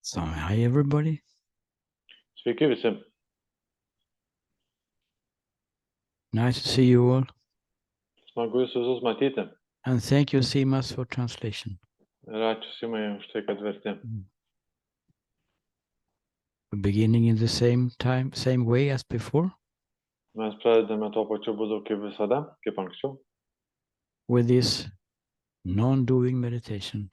So, hi everybody. Sveiki visi. Nice to see you all. Smagu jūs visus matyti. And thank you, Simas, for translation. Ir ačiū Simai už tai, kad verti. We're beginning in the same way as before, Mes pradedame tuo pačiu būdu kaip visada, kaip anksčiau, with this non-doing meditation.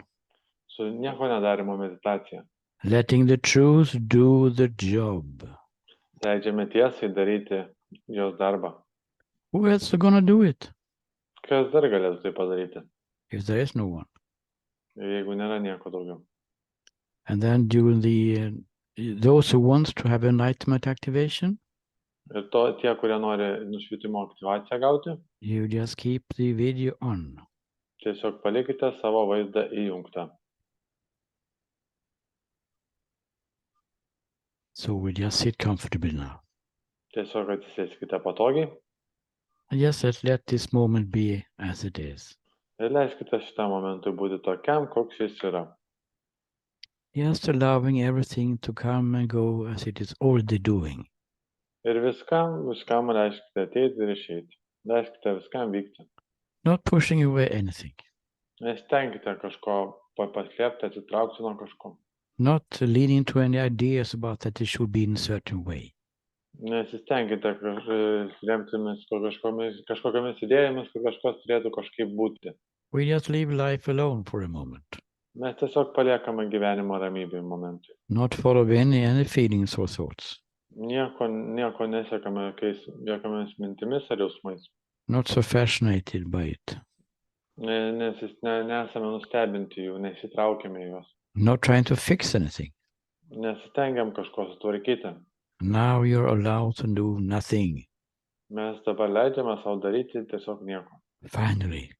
su nieko nedarimo meditacija. Letting the truth do the job. Leidžiame tiesai daryti jos darbą. Who else is going to do it Kas dar galėtų tai padaryti, if there is no one? jeigu nėra nieko daugiau? And then during those who wants to have enlightenment activation, Ir tie, kurie nori nušvitimo aktyvaciją gauti, you just keep the video on. tiesiog palikite savo vaizdą įjungtą. So we just sit comfortably now. Tiesiog atsisėskite patogiai And just let this moment be as it is. ir leiskite šitam momentui būti tokiam, koks jis yra. Just allowing everything to come and go as it is already doing. Ir viskam leiskite ateiti ir išeiti. Leiskite viskam vykti. Not pushing away anything. Nestenkite kažko paslėpti, atsitraukti nuo kažko. Not leading to any ideas about that it should be in a certain way. Nesistengite remtimis kažkokiamis idėjomis, kur kažkas turėtų kažkaip būti. We just leave life alone for a moment. Mes tiesiog paliekame gyvenimo ramybėj momentui. Not follow any feelings or thoughts. Nieko nesiekame jokiamis mintimis ar jausmais. Not so fascinated by it. Nesame nustebinti jų, nesitraukime juos. Not trying to fix anything. Nesistengiam kažko sutvarkyti. Now you're allowed to do nothing. Mes dabar leidžiame savo daryti tiesiog nieko. Finally.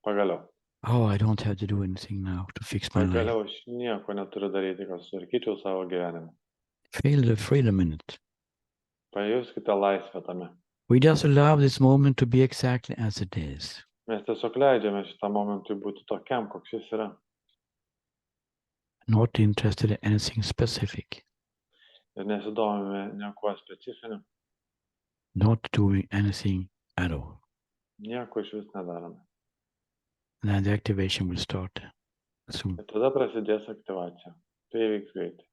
Pagaliau. Oh, I don't have to do anything now to fix my life. Pagaliau aš nieko neturiu daryti, kad sutvarkyčiau savo gyvenimą. Feel the freedom in it. Pajuskite laisvę tame. We just allow this moment to be exactly as it is. Mes tiesiog leidžiame šitą momentui būti tokiam, koks jis yra. Not interested in anything specific. Ir nesidomime niekuo specifiniu. Not doing anything at all. Nieko iš vis nedarome. Then the activation will start soon. Ir tada prasidės aktyvacija. Tai įvyks greitai.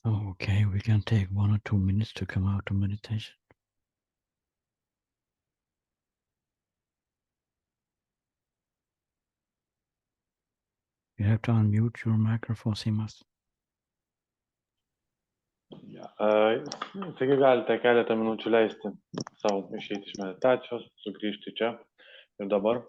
Okay, we can take 1 or 2 minutes to come out of meditation. You have to unmute your microphone, Simas. Taigi galite keletą minučių leisti savo išeiti iš meditacijos, sugrįžti čia ir dabar.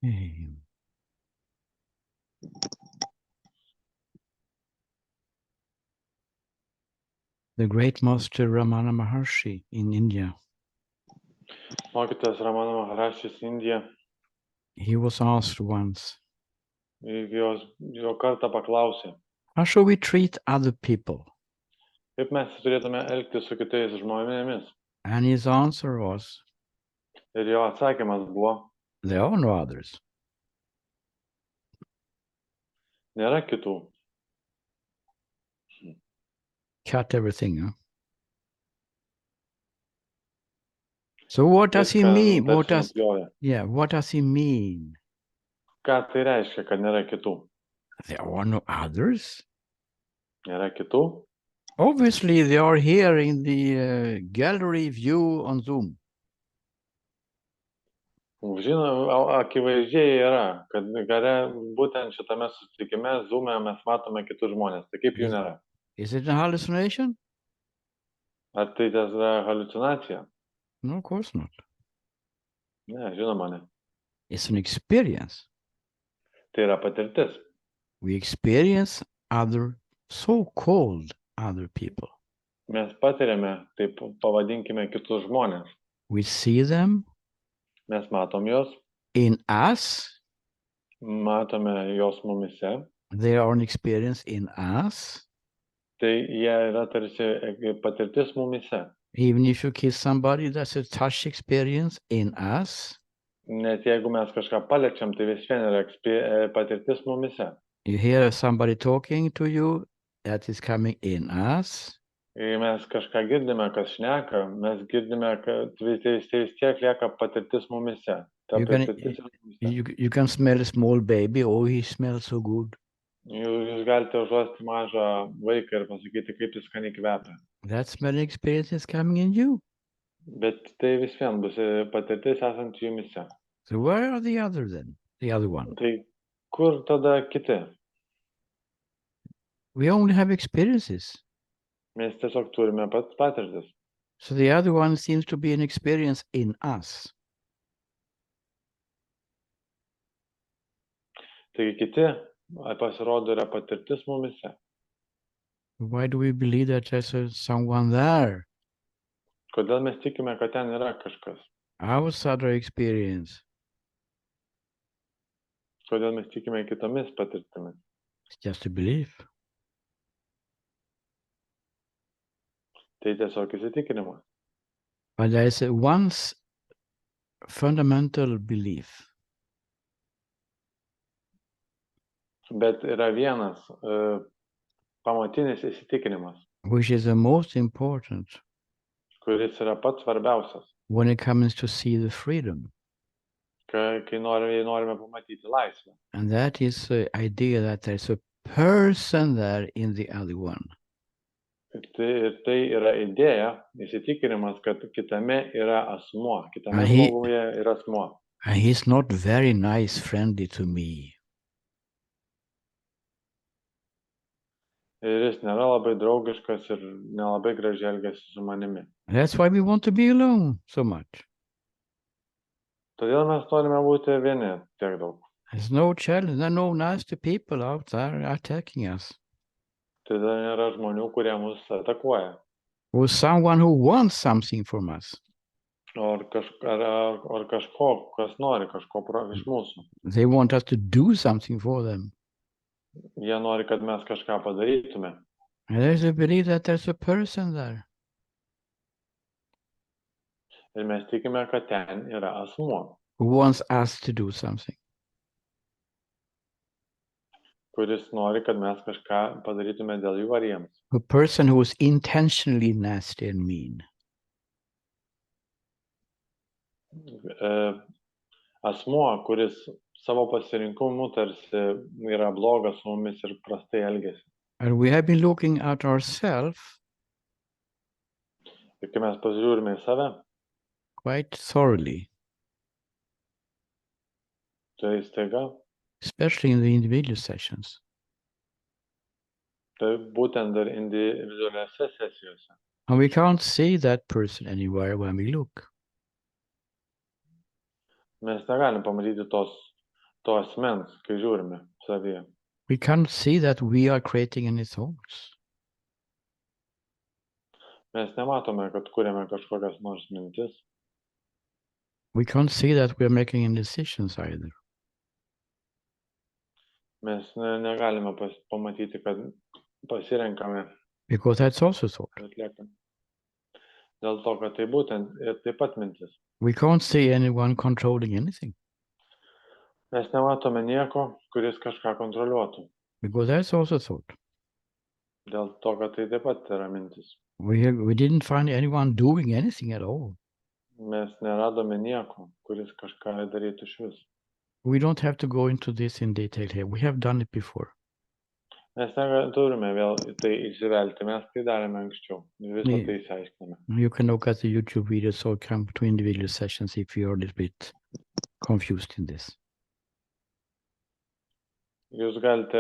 Hey. The great master Ramana Maharshi in India, Mokytojas Ramana Maharashis Indija, he was asked once, jo kartą paklausė, how should we treat other people? kaip mes turėtume elgtis su kitais žmonėmis. And his answer was, Ir jo atsakymas buvo, there are no others. nėra kitų. Cut everything, huh? So what does he Viską mean? What tarsi does, nupjovė. what does he mean? Ką tai reiškia, kad nėra kitų? There are no others? Nėra kitų? Obviously, they are here in the gallery view on Zoom. Žinoma, akivaizdžiai yra, kad būtent šitame susitikime, Zoom'e mes matome kitus žmonės. Tai kaip jų nėra? Is it a hallucination? Ar tai yra haliucinacija? No, of course not. Ne, žinoma, ne. It's an experience. Tai yra patirtis. We experience other, so-called other people. Mes patiriame, taip pavadinkime, kitus žmonės. We see them Mes matom juos, in us. matome juos mumise. They are an experience in us. Tai jie yra tarsi patirtis mumise. Even if you kiss somebody, that's a touch experience in us. Net jeigu mes kažką paliečiam, tai vis vien yra patirtis mumise. You hear somebody talking to you, that is coming in us. Jei mes kažką girdime, kas šneka, mes girdime, kad vis tiek lieka patirtis mumise. Ta patirtis yra mumise. You can smell a small baby. Oh, he smells so good. Jūs galite užuosti mažą vaiką ir pasakyti, kaip jis skaniai kvepia. That smelling experience is coming in you. Bet tai vis vien bus patirtis esant jumise. So where are the other then? The other one? Tai kur tada kiti? We only have experiences. Mes tiesiog turime patirtis. So the other one seems to be an experience in us. Taigi kiti pasirodo yra patirtis mumise. Why do we believe that there's someone there? Kodėl mes tikime, kad ten yra kažkas? Outside our experience. Kodėl mes tikime kitomis patirtimis? It's just a belief. Tai tiesiog įsitikinimas. But there is one fundamental belief. Bet yra vienas pamatinis įsitikinimas, Which is the most important kuris yra pats svarbiausias, when it comes to see the freedom. kai norime pamatyti laisvę. And that is the idea that there's a person there in the other one. Ir tai yra idėja, įsitikinimas, kad kitame yra asmuo, kitame žmoguje yra asmuo. And he's not very nice, friendly to me. Ir jis nėra labai draugiškas ir nelabai gražiai elgiasi su manimi. That's why we want to be alone so much. Todėl mes norime būti vieni tiek daug. There's no challenge, there are no nasty people out there attacking us. Tada nėra žmonių, kurie mus atakuoja. Or someone who wants something from us. ar kažko, kas nori kažko iš mūsų. They want us to do something for them. Jie nori, kad mes kažką padarytume. And there's a belief that there's a person there. Ir mes tikime, kad ten yra asmuo, Who wants us to do something. kuris nori, kad mes kažką padarytume dėl jų ar jiems. A person who is intentionally nasty and mean. Asmuo, kuris savo pasirinkimu tarsi yra blogas su mumis ir prastai elgesi. And we have been looking at ourselves Ir kai mes pasižiūrime į save, quite thoroughly, tai staiga, especially in the individual sessions, tai būtent dar individualiose sesijose. and we can't see that person anywhere when we look. Mes negalim pamatyti to asmens, kai žiūrime savyje. We can't see that we are creating any thoughts. Mes nematome, kad kuriame kažkokias nors mintis. We can't see that we are making any decisions either. Mes negalime pamatyti, kad pasirenkame. Because that's also thought. Atliekame. Dėl to, kad tai būtent ir taip pat mintis. We can't see anyone controlling anything. Mes nematome nieko, kuris kažką kontroliuotų. Because that's also thought. Dėl to, kad tai taip pat yra mintis. We didn't find anyone doing anything at all. Mes neradome nieko, kuris kažką darytų iš vis. We don't have to go into this in detail here. We have done it before. Mes turime vėl tai įsivelti, mes tai darėme anksčiau. Visą tai įsiaiškiname. You can look at the YouTube videos or come to individual sessions if you're a little bit confused in this. Jūs galite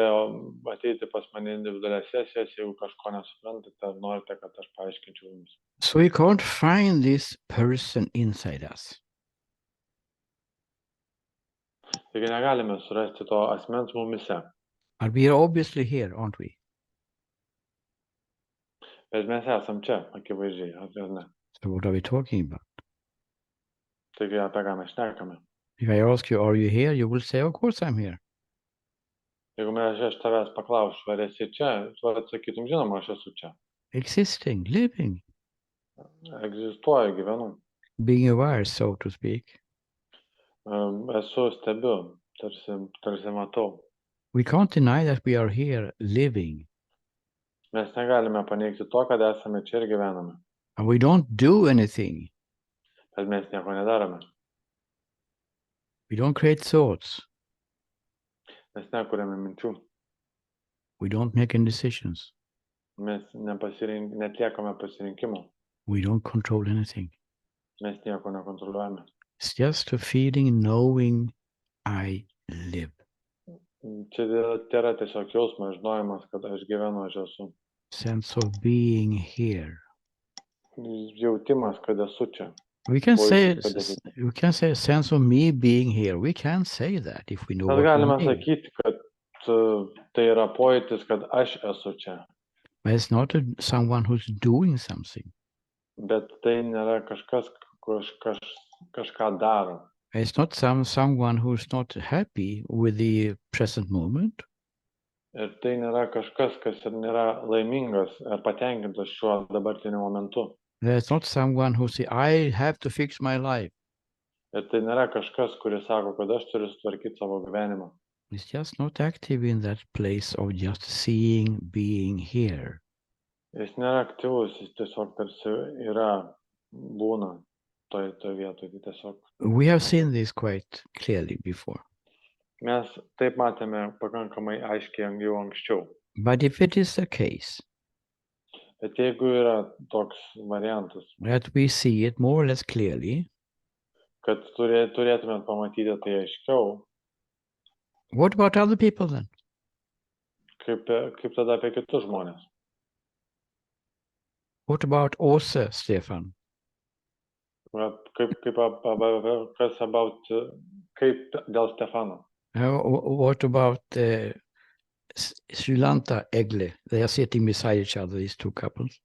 ateiti pas mane individualias sesijas, jeigu kažko nesuprantate, ar norite, kad aš paaiškinčiau jums. So we can't find this person inside us. Taigi negalime surasti to asmens mumise. And we are obviously here, aren't we? Bet mes esam čia, akivaizdžiai, ar ne? So what are we talking about? Taigi apie ką mes šnekame. If I ask you, are you here? You will say, of course I'm here. Jeigu aš tavęs paklausiu, ar esi čia, tu atsakytum, žinoma, aš esu čia. Existing, living. Egzistuoju, gyvenu. Being aware, so to speak. Esu stebiu, tarsi matau. We can't deny that we are here living. Mes negalime paneigti to, kad esame čia ir gyvename. And we don't do anything. Bet mes nieko nedarome. We don't create thoughts. Mes nekuriame minčių. We don't make any decisions. Mes netliekame pasirinkimų. We don't control anything. Mes nieko nekontroliuojame. It's just a feeling knowing I live. Čia yra tiesiog jausmas, žinojimas, kad aš gyvenu, aš esu. Sense of being here. Jautimas, kad esu čia. We can say a sense of me being here. We can say that if we know what we Galime mean. sakyti, kad tai yra pojūtis, kad aš esu čia. But it's not someone who's doing something. Bet tai nėra kažką daro. It's not someone who's not happy with the present moment. Ir tai nėra kažkas, kas nėra laimingas ar patenkintas šiuo dabartiniu momentu. There's not someone who says, I have to fix my life. Ir tai nėra kažkas, kuris sako, kad aš turiu sutvarkyti savo gyvenimą. It's just not active in that place of just seeing, being here. Jis nėra aktyvus, jis tiesiog tarsi yra, būna toj vietoje tiesiog. We have seen this quite clearly before. Mes taip matėme pakankamai aiškiai jau anksčiau. But if it is the case, Bet jeigu yra toks variantas, that we see it more or less clearly, kad turėtumėt pamatyti tai aiškiau, what about other people then? kaip tada apie kitus žmonės? What about Åse, Stefan? Kaip dėl Stefano? What about Srilanta, Egle? They are sitting beside each other, these two couples.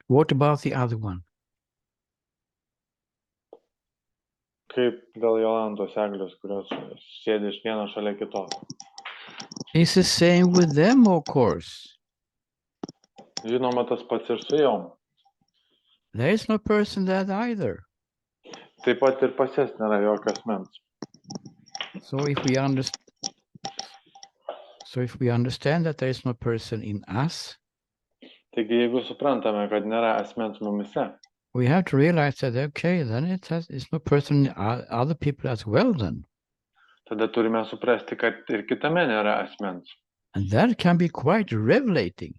What about the other one? Kaip dėl Jolantos eglios, kurios sėdi iš vieno šalia kitos. It's the same with them, of course. Žinoma, tas pats ir su jom. There is no person that either. Taip pat ir pas jas nėra jokio asmens. So if we understand that there is no person in us, Taigi, jeigu suprantame, kad nėra asmens mumise, we have to realize that, okay, then it's no person in other people as well then. tada turime suprasti, kad ir kitame nėra asmens. And that can be quite revelating.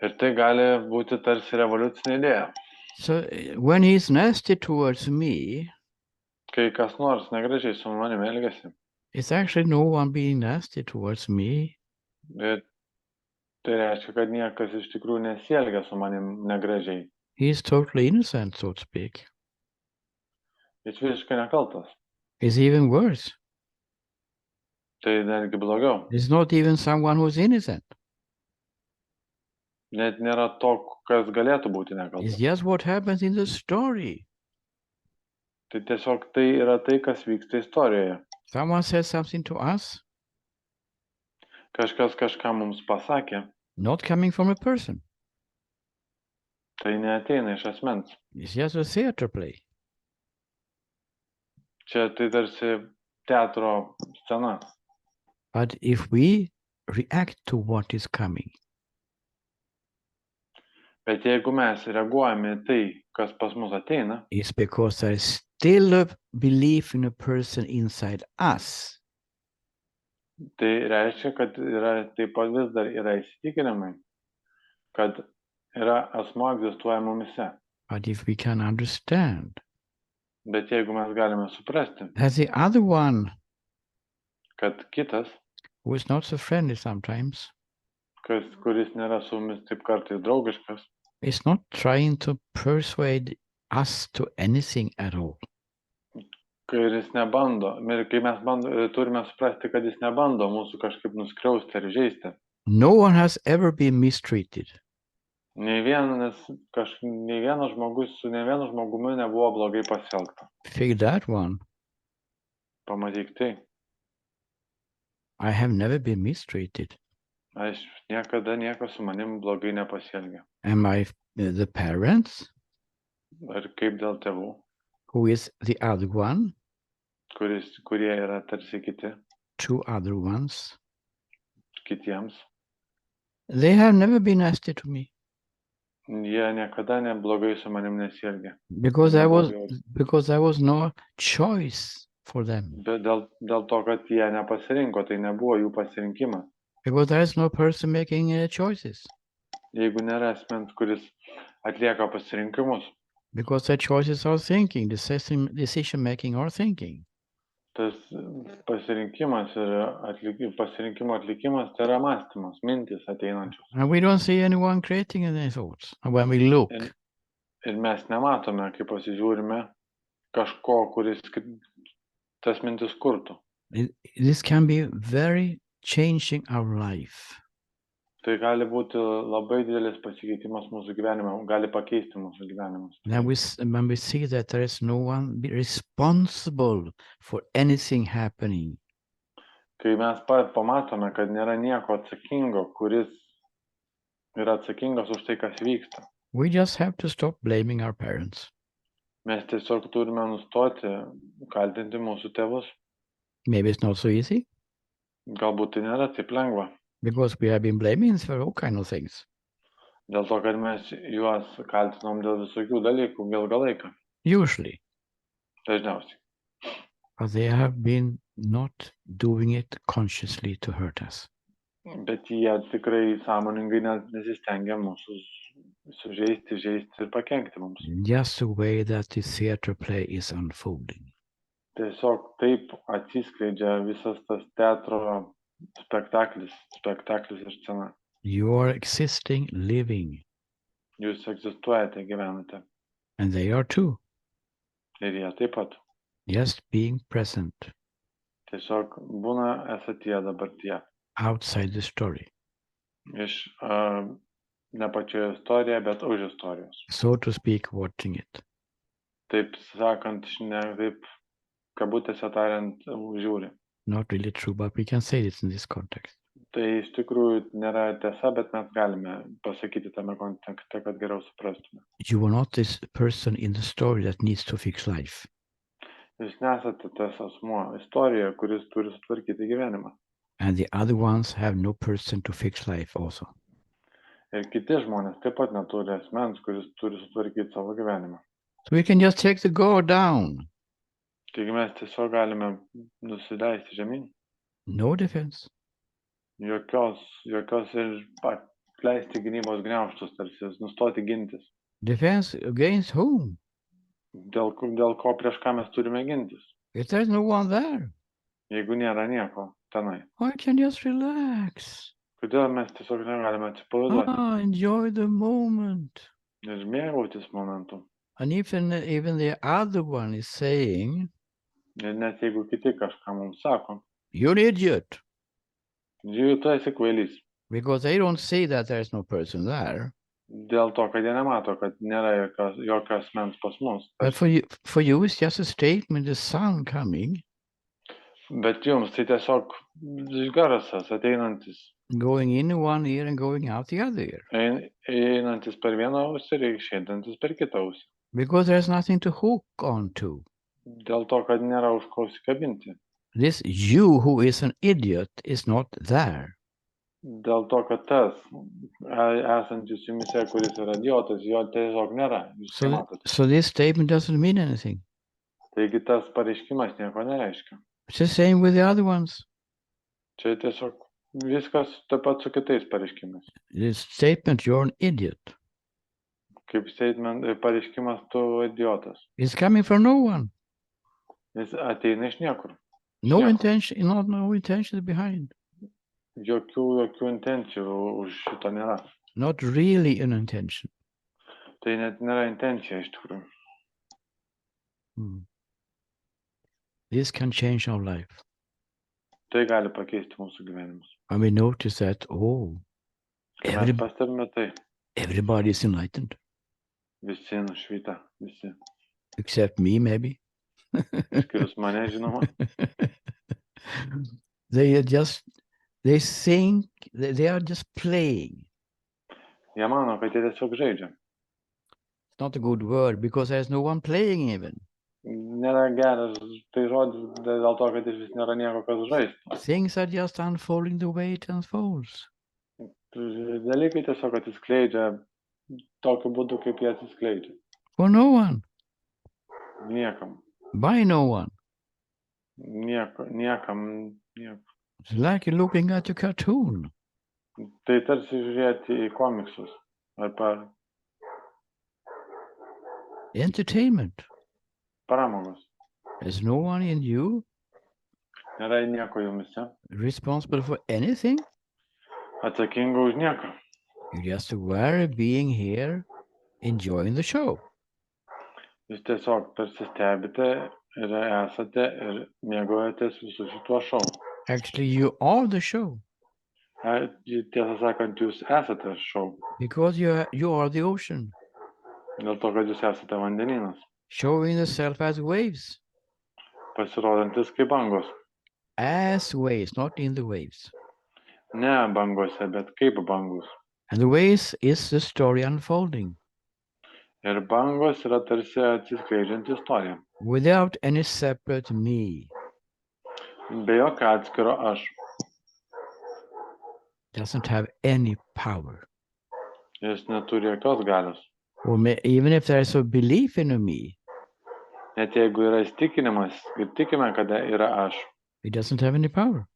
Ir tai gali būti tarsi revoliucinė idėja. So when he's nasty towards me, Kai kas nors negražiai su manimi elgiasi, it's actually no one being nasty towards me. bet tai reiškia, kad niekas iš tikrųjų nesielgia su manim negražiai. He's totally innocent, so to speak. Jis visiškai nekaltas. It's even worse. Tai netgi blogiau. It's not even someone who's innocent. Net nėra to, kas galėtų būti It's nekaltas. just what happens in the story. Tai tiesiog tai yra tai, kas vyksta istorijoje. Someone says something to us, Kažkas kažką mums pasakė, not coming from a person. tai neateina iš asmens. It's just a theater play. Čia tai tarsi teatro scena. But if we react to what is coming, Bet jeigu mes reaguojame į tai, kas pas mus ateina, it's because there is still a belief in a person inside us. tai reiškia, kad yra taip pat vis dar yra įsitikinimai, kad yra asmuo egzistuoja mumise. But if we can understand Bet jeigu mes galime suprasti, that the other one, kad kitas, who is not so friendly sometimes, kuris nėra su mumis taip kartais draugiškas, is not trying to persuade us to anything at all. kai jis nebando, ir kai mes turime suprasti, kad jis nebando mūsų kažkaip nuskriausti ar žeisti. No one has ever been mistreated. Nei vienas žmogus su nei vienu žmogumi nebuvo blogai pasielgta. Figure that one. Pamatyk tai. I have never been mistreated. Aš niekada niekas su manim blogai nepasielgia. Am I the parents? Ar kaip dėl tėvų, Who is the other one? kurie yra tarsi kiti, Two other ones. kitiems. They have never been nasty to me. Jie niekada neblogai su manim nesielgia. Because there was no choice for them. Bet dėl to, kad jie nepasirinko, tai nebuvo jų pasirinkimas. Because there is no person making choices. Jeigu nėra asmens, kuris atlieka pasirinkimus, Because their choices are thinking, decision making or thinking. tas pasirinkimas ir pasirinkimo atlikimas tai yra mąstymas, mintis ateinančios. And we don't see anyone creating any thoughts. And when we look, Ir mes nematome, kai pasižiūrime kažko, kuris tas mintis kurtų. this can be very changing our life. Tai gali būti labai didelis pasikeitimas mūsų gyvenime, gali pakeisti mūsų gyvenimus. Then when we see that there is no one responsible for anything happening, Kai mes pamatome, kad nėra nieko atsakingo, kuris yra atsakingas už tai, kas vyksta, we just have to stop blaming our parents. mes tiesiog turime nustoti kaltinti mūsų tėvus. Maybe it's not so easy Galbūt tai nėra taip lengva, because we have been blaming for all kinds of things. dėl to, kad mes juos kaltinom dėl visokių dalykų ilgą laiką, Usually, dažniausiai. but they have been not doing it consciously to hurt us. Bet jie tikrai sąmoningai nesistengia mūsų sužeisti, žeisti ir pakenkti mums. Just the way that the theater play is unfolding. Tiesiog taip atsiskleidžia visas tas teatro spektaklis ir scena. You are existing, living, Jūs egzistuojate, gyvenate. and they are too, Ir jie taip pat. just being present Tiesiog būna esatie dabartie. outside the story. Iš Ne pačioje istorijoje, bet už istorijos. So to speak, watching it. Taip sakant, taip kabutėse tariant, žiūri. Not really true, but we can say it in this context. Tai iš tikrųjų nėra tiesa, bet mes galime pasakyti tame kontekste, kad geriau suprastume. You are not this person in the story that needs to fix life. Jūs nesate tas asmuo istorijoje, kuris turi sutvarkyti gyvenimą. And the other ones have no person to fix life also. Ir kiti žmonės taip pat neturi asmens, kuris turi sutvarkyti savo gyvenimą. So we can just take the guard down. Taigi mes tiesiog galime nusileisti žemyn. No defense. Jokios ir atleisti gynybos gniaužtus, tarsi nustoti gintis. Defense against whom? Dėl ko prieš ką mes turime gintis? If there's no one there. Jeigu nėra nieko tenai. I can just relax. Kodėl mes tiesiog negalime atsipalaiduoti? Enjoy the moment. Ir mėgautis momentu. And even the other one is saying, Ir net jeigu kiti kažką mums sako, you're an idiot. Tu esi kvailys. Because they don't see that there's no person there. Dėl to, kad jie nemato, kad nėra jokio asmens pas mus. But for you it's just a statement, the sun coming. Bet jums tai tiesiog garsas ateinantis. Going in one ear and going out the other ear. Einantis per vieną ausį ir išeinantis per kitą ausį. Because there's nothing to hook onto. Dėl to, kad nėra už ko užsikabinti. This you who is an idiot is not there. Dėl to, kad tas esantis jumise, kuris yra idiotas, jo tiesiog nėra. So this statement doesn't mean anything. Taigi tas pareiškimas nieko nereiškia. It's the same with the other ones. Čia tiesiog viskas taip pat su kitais pareiškimais. This statement, you're an idiot. Kaip pareiškimas, tu idiotas. It's coming from no one. Jis ateina iš niekur. No intention behind. Jokių intencijų už šito nėra. Not really an intention. Tai net nėra intencija iš tikrųjų. This can change our life. Tai gali pakeisti mūsų gyvenimus. And we notice that, Mes pastebime tai. Everybody is enlightened. Visi nušvita, visi. Except me, maybe. Išskyrus mane, žinoma. They think, they are just playing. Jie mano, kad jie tiesiog žaidžia. It's not a good word, because there's no one playing even. Nėra geras tai žodis dėl to, kad iš vis nėra nieko, kas žaistų. Things are just unfolding the way it unfolds. Dalykai tiesiog atsiskleidžia tokiu būdu, kaip jie atsiskleidžia. For no one. Niekam. By no one. Niekam. It's like looking at a cartoon. Tai tarsi žiūrėti į komiksus. Arba entertainment. Pramogos. There's no one in you. Nėra nieko jumise. Responsible for anything. Atsakinga už nieką. You're just aware of being here, enjoying the show. Jūs tiesiog tarsi stebite ir esate ir mėgaujatės visų šituo šou. Actually, you are the show. Tiesą sakant, jūs esate šou. Because you are the ocean. Dėl to, kad jūs esate vandenynas. Showing yourself as waves. Pasirodantis kaip bangos. As waves, not in the waves. Ne bangose, bet kaip bangos. And the waves is the story unfolding. Ir bangos yra tarsi atsiskleidžianti istorija. Without any separate me. Be jokio atskiro aš. Doesn't have any power. Jis neturi jokios galios. Or even if there is a belief in a me. Net jeigu yra įsitikinimas ir tikime, kad yra aš. It doesn't have any power.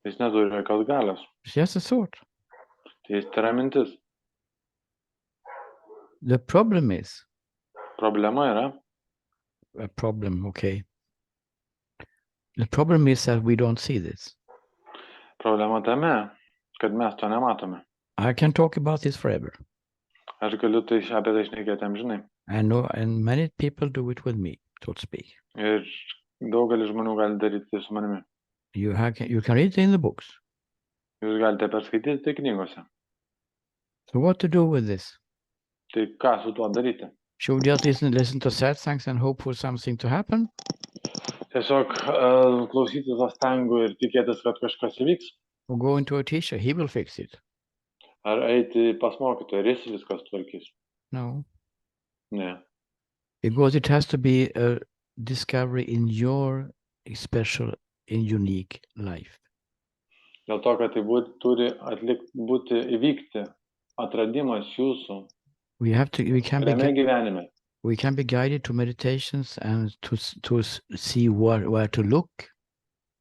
Jis neturi jokios galios. It's just a thought. Tai jis yra mintis. The problem is. Problema yra. A problem, okay. The problem is that we don't see this. Problema tame, kad mes to nematome. I can talk about this forever. Aš galiu apie tai šnekėti amžinai. I know, and many people do it with me, so to speak. Ir daugelis žmonių gali daryti tai su manimi. You can read it in the books. Jūs galite perskaityti tai knygose. So what to do with this? Tai ką su tuo daryti? Should we just listen to sad songs and hope for something to happen? Tiesiog klausytis astangų ir tikėtis, kad kažkas įvyks? Or go into a teacher, he will fix it? Ar eiti pas mokytoją ir jis viskas tvarkys? No. Ne. Because it has to be a discovery in your special and unique life. Dėl to, kad tai turi būti įvykti atradimas jūsų realiame gyvenime. We can be guided to meditations and to see where to look.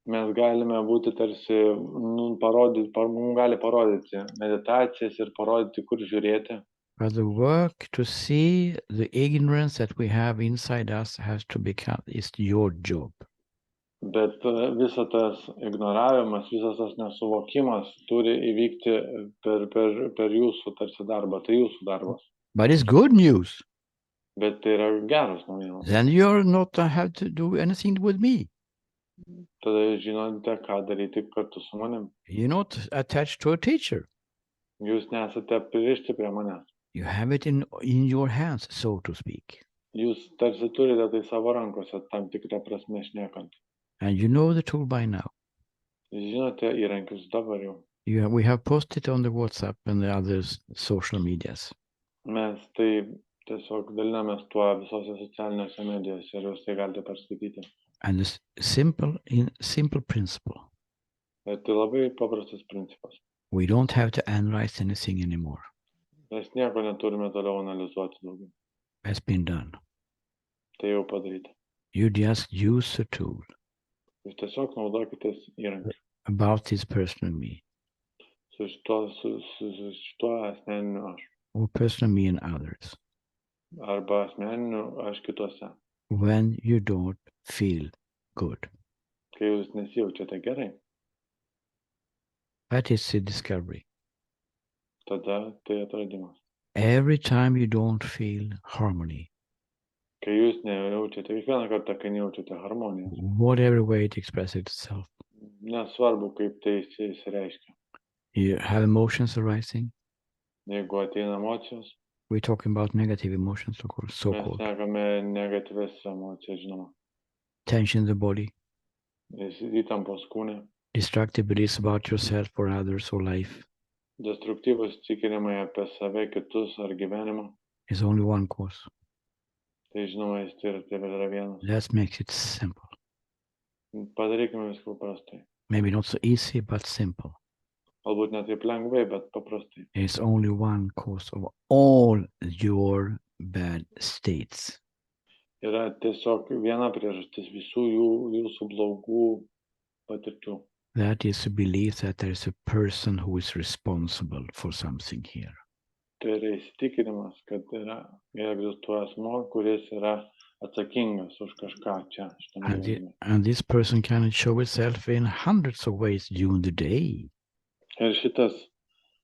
Mes galime būti tarsi, mums gali parodyti meditacijas ir parodyti, kur žiūrėti. But the work to see the ignorance that we have inside us has to become, is your job. Bet visas tas ignoravimas, visas tas nesuvokimas turi įvykti per jūsų tarsi darbą, tai jūsų darbas. But it's good news. Bet tai yra geras naujienos. Then you're not have to do anything with me. Tada žinote, ką daryti kartu su manim. You're not attached to a teacher. Jūs nesate pririšti prie manęs. You have it in your hands, so to speak. Jūs tarsi turite tai savo rankose, tam tikrą prasme šnekant. And you know the tool by now. Žinote įrankius dabar jau. We have posted on the WhatsApp and the other social medias. Mes tai tiesiog dalinamės tuo visose socialinėse medijose ir jūs tai galite perskaityti. And this simple principle. Tai labai paprastas principas. We don't have to analyze anything anymore. Mes nieko neturime toliau analizuoti daugiau. Has been done. Tai jau padaryta. You just use the tool. Jūs tiesiog naudokitės įrankį. About this personal me. Su šituo asmeniniu aš. Or personal me and others. Arba asmeniniu aš kituose. When you don't feel good. Kai jūs nesijaučiate gerai. That is the discovery. Tada tai atradimas. Every time you don't feel harmony. Kai jūs nejaučiate, kiekvieną kartą, kai nejaučiate harmonijos. Whatever way it expresses itself. Nesvarbu, kaip tai išsireiškia. You have emotions arising. Jeigu ateina emocijos. We're talking about negative emotions, of course, so-called. Mes šnekame negatyvias emocijas, žinoma. Tension in the body. Įtampos kūne. Destructive beliefs about yourself or others or life. Destruktyvus įsitikinimai apie save, kitus ar gyvenimą. Is only one cause. Tai žinoma, jis yra vienas. Let's make it simple. Padarykime viską paprastai. Maybe not so easy, but simple. Galbūt ne taip lengvai, bet paprastai. It's only one cause of all your bad states. Yra tiesiog viena priežastis visų jūsų blogų patirčių. That is to believe that there is a person who is responsible for something here. Tai yra įsitikinimas, kad egzistuoja asmuo, kuris yra atsakingas už kažką čia. And this person can show itself in hundreds of ways during the day. Ir šitas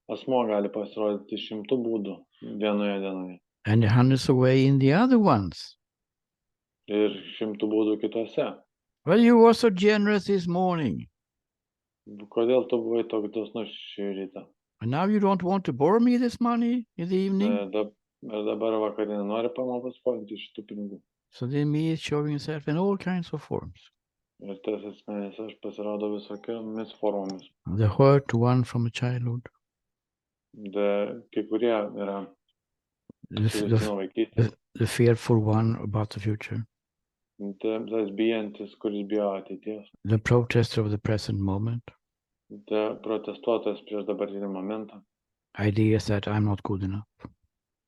asmuo gali pasirodyti 100 būdų vienoje dienoje. And hundreds of ways in the other ones. Ir 100 būdų kitose. Well, you were so generous this morning. Kodėl tu buvai toks dosnus šį rytą? And now you don't want to borrow me this money in the evening? Ir dabar vakarinę nori paskolinti šitų pinigų. So then me is showing himself in all kinds of forms. Ir tas asmenis aš pasirodo visokiomis formomis. The hurt one from a childhood. Kai kurie yra the fearful one about the future. Tas bijantis, kuris bijo ateities. The protester of the present moment. Protestuotojas prieš dabartinį momentą. Ideas that I'm not good enough.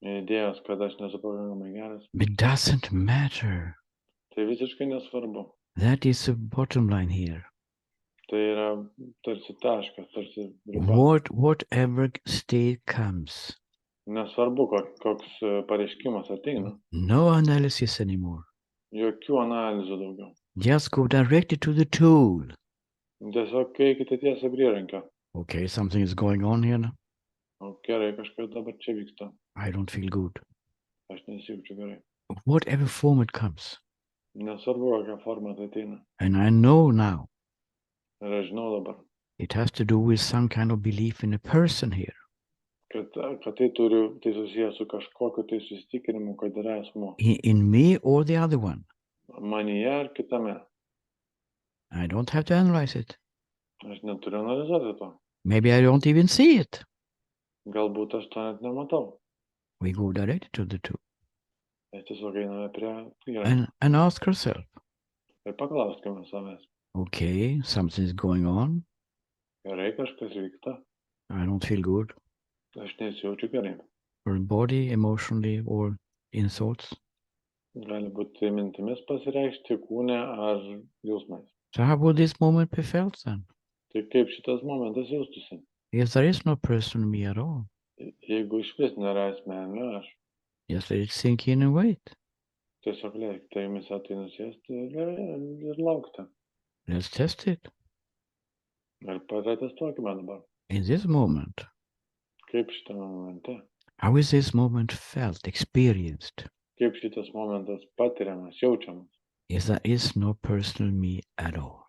Idėjos, kad aš nesu pakankamai geras. It doesn't matter. Tai visiškai nesvarbu. That is the bottom line here. Tai yra tarsi taškas, tarsi riba. Whatever state comes. Nesvarbu, koks pareiškimas ateina. No analysis anymore. Jokių analizų daugiau. Just go directly to the tool. Tiesiog eikite tiesiai prie įrankio. Okay, something is going on here now. Gerai, kažkas dabar čia vyksta. I don't feel good. Aš nesijaučiu gerai. Whatever form it comes. Nesvarbu, kokią formą tai ateina. And I know now. Ir aš žinau dabar. It has to do with some kind of belief in a person here. kad tai susijęs su kažkokiu tai susitikinimu, kad yra asmuo. In me or the other one. Manyje ar kitame. I don't have to analyze it. Aš neturiu analizuoti to. Maybe I don't even see it. Galbūt aš to net nematau. We go directly to the two. Mes tiesiog einame prie įrankio. And ask ourselves. Ir paklauskime savęs. Okay, something is going on. Gerai, kažkas vyksta. I don't feel good. Aš nesijaučiu gerai. Or body, emotionally, or in thoughts. Gali būti mintimis pasireikšti, kūne ar jausmais. So how would this moment be felt then? Tai kaip šitas momentas jaustųsi? If there is no person in me at all, Jeigu iš vis nėra asmeninio aš, just let it sink in and wait. tiesiog leiskite jumise tai nusėsti ir laukti. Let's test it. Ir patestuokime dabar. In this moment, Kaip šitame momente? how is this moment felt, experienced? Kaip šitas momentas patiriamas, jaučiamas? If there is no personal me at all,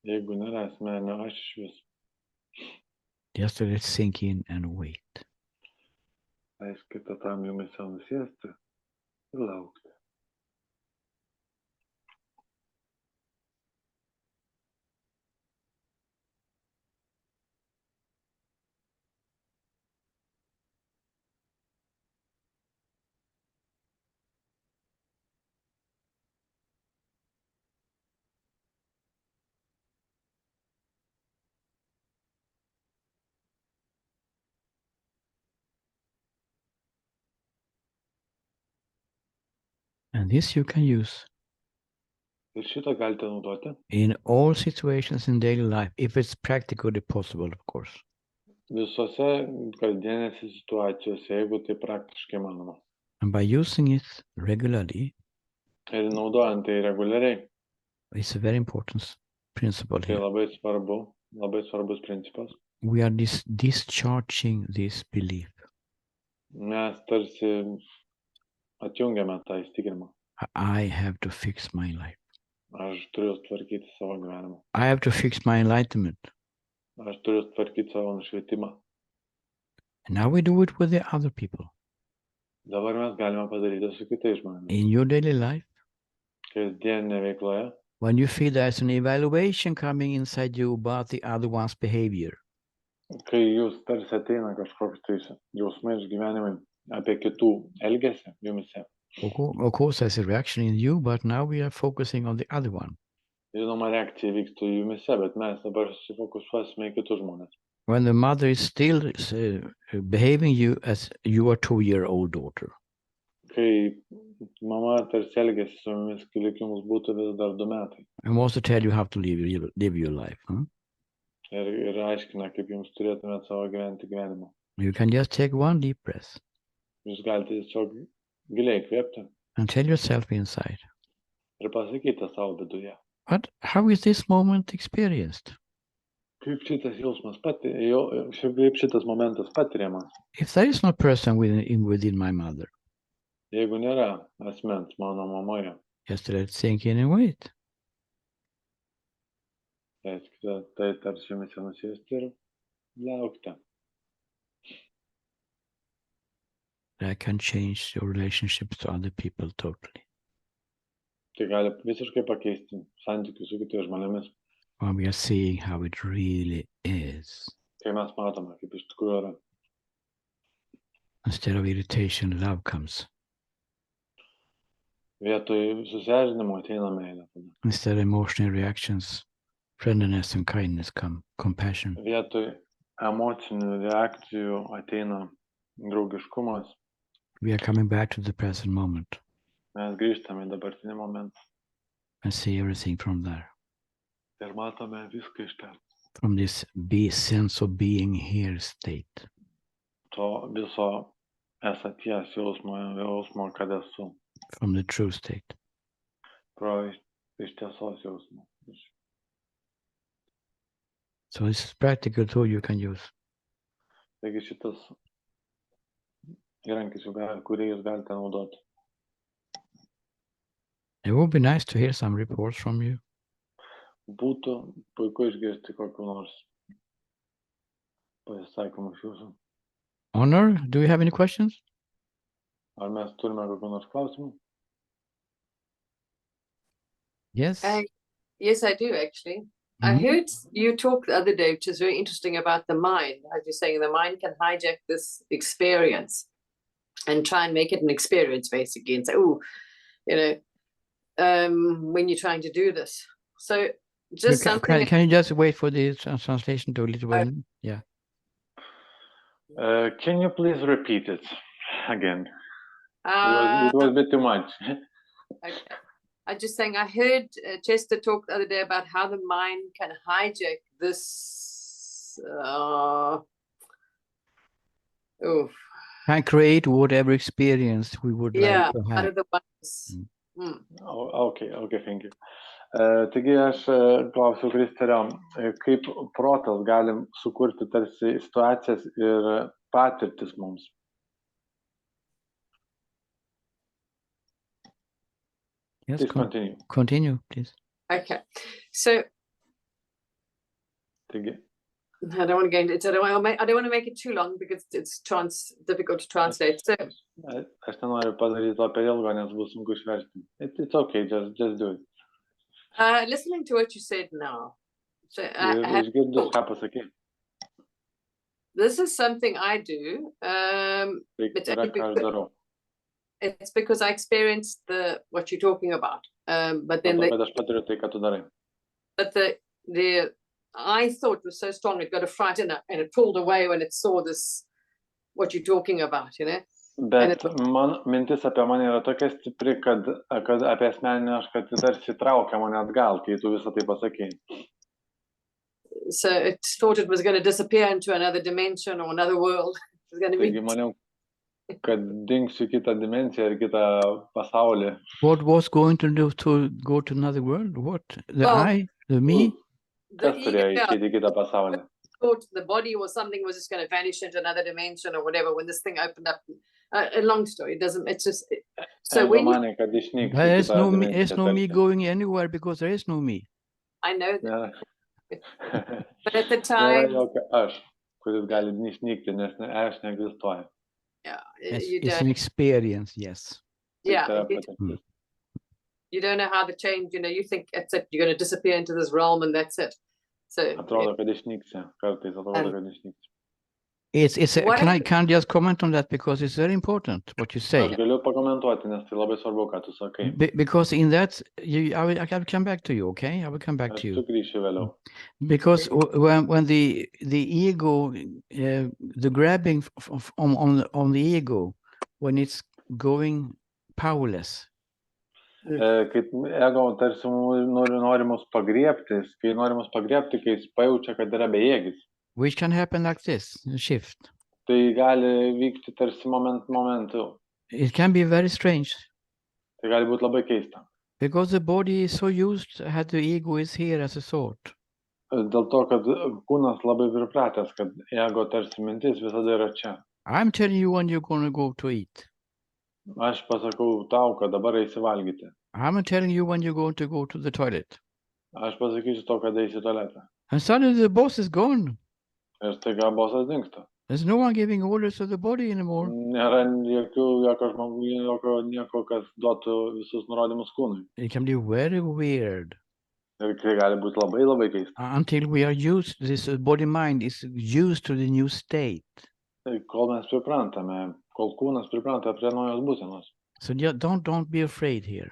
Jeigu nėra asmeninio aš iš vis, just let it sink in and wait. leiskite tam jumise nusėsti ir laukti. And this you can use Ir šitą galite naudoti in all situations in daily life, if it's practically possible, of course. visose kasdienėse situacijose, jeigu tai praktiškai manoma. And by using it regularly, Ir naudojant tai reguliariai, it's a very important principle tai here. labai svarbus principas. We are discharging this belief. Mes tarsi atjungiame tą įsitikinimą. I have to fix my life. Aš turiu tvarkyti savo gyvenimą. I have to fix my enlightenment. Aš turiu tvarkyti savo nušvietimą. And now we do it with the other people. Dabar mes galime padaryti su kitais žmonėmis. In your daily life, Kasdieninė veikloje, when you feel there's an evaluation coming inside you about the other one's behavior, kai jūs tarsi ateina kažkoks tai jausmai išgyvenimai apie kitų elgesį jumise. of course, there's a reaction in you, but now we are focusing on the other one. Žinoma, reakcija vyksta jumise, bet mes dabar sufokusuosime į kitus žmonės. When the mother is still behaving you as your 2-year-old daughter, Kai mama tarsi elgesi su mumis, kai lyg jums būtų vis dar 2 metai. and wants to tell you how to live your life. Ir aiškina, kaip jums turėtumėte savo gyvenimą. You can just take one deep breath Jūs galite tiesiog giliai kvėpti and tell yourself inside, ir pasakyti savo viduje. but how is this moment experienced? Kaip šitas kaip šitas momentas patiriamas, If there is no person within my mother, jeigu nėra asmens mano mamoje, just let it sink in and wait. leiskite tai tarsi jumise nusėsti ir laukti. That can change your relationships to other people totally. Tai gali visiškai pakeisti santykius su kitais žmonėmis, When we are seeing how it really is. kai mes matome, kaip iš tikrųjų yra. Instead of irritation, love comes. Vietoj susierzinimo ateina meilė. Instead of emotional reactions, friendliness and kindness come, compassion. Vietoj emocinių reakcijų ateina draugiškumas. We are coming back to the present moment Mes grįžtame į dabartinį momentą and see everything from there. ir matome viską iš ten. From this sense of being here state. To viso esaties jausmo, kad esu. From the true state. Pro iš tiesos jausmo. So this is practical tool you can use. Taigi šitas įrankis, kurį jūs galite naudoti. It would be nice to hear some reports from you. Būtų puiku išgirsti kokiu nors pasisakymu iš jūsų. Honor, do you have any questions? Ar mes turime kokių nors klausimų? Yes. Yes, I do actually. I heard you talk the other day, which is very interesting, about the mind. As you're saying, the mind can hijack this experience and try and make it an experience, basically, and say, "Oh, you know, when you're trying to do this." So just something. Can you just wait for the translation to a little bit? Yeah. Can you please repeat it again? It was a bit too much. Okay. I'm just saying, I heard Chester talk the other day about how the mind can hijack this. Can create whatever experience we would like to have. Out of the ones. Okay, thank you. Taigi aš klausiu Kristerio, kaip protas galim sukurti tarsi situacijas ir patirtis mums. Yes, please continue. Continue, please. Okay, so Taigi. I don't want to go into it. I don't want to make it too long because it's difficult to translate. So aš nenoriu padaryti to per ilgo, nes bus sunku išversti. It's okay, just do it. Listening to what you said now. So išgirdus ką pasakei. This is something I do. It's because I experienced what you're talking about. But then the I thought was so strong it got a fright and it pulled away when it saw this what you're talking about, you know. Bet man mintis apie mane yra tokia stipri, kad apie asmeninę aš kad tarsi traukia mane atgal, kai tu visą tai pasakei. So it thought it was going to disappear into another dimension or another world. Taigi maniau, kad dingsiu kitą dimensiją ir kitą pasaulį. What was going to do to go to another world? What? I? The me? Kas turėjo išeiti kitą pasaulį? Thought the body or something was just going to vanish into another dimension or whatever when this thing opened up. A long story. It doesn't. It's just. So when there's no me. There's no me going anywhere because there is no me. I know that. But at the time. Yeah, it's an experience. Yes. Yeah. You don't know how to change. You know, you think that's it. You're going to disappear into this realm, and that's it. So. It's can I just comment on that because it's very important what you say. Because in that I will come back to you, okay? I will come back to you. Because when the ego the grabbing on the ego when it's going powerless. Kai ego tarsi nori mus pagriebti, kai nori mus pagriebti, kai jis pajaučia, kad yra bejėgis. Which can happen like this, a shift. Tai gali vykti tarsi momentu. It can be very strange. Tai gali būti labai keista. Because the body is so used, that the ego is here as a sword. Dėl to, kad kūnas labai pripratęs, kad ego tarsi mintis visada yra čia. I'm telling you when you're going to go to eat. Aš pasakau tau, kad dabar eisi valgyti. I'm telling you when you're going to go to the toilet. Aš pasakysiu tau, kad eisi į tualetą. And suddenly the boss is gone. Ir staiga bosas dingsta. There's no one giving orders to the body anymore. Nėra jokio žmogaus, nieko, kas duotų visus nurodymus kūnui. It can be very weird. Ir tai gali būti labai keista. Until we are used, this body mind is used to the new state. Kol mes priprantame, kol kūnas pripranta prie naujos būsenos. So don't be afraid here.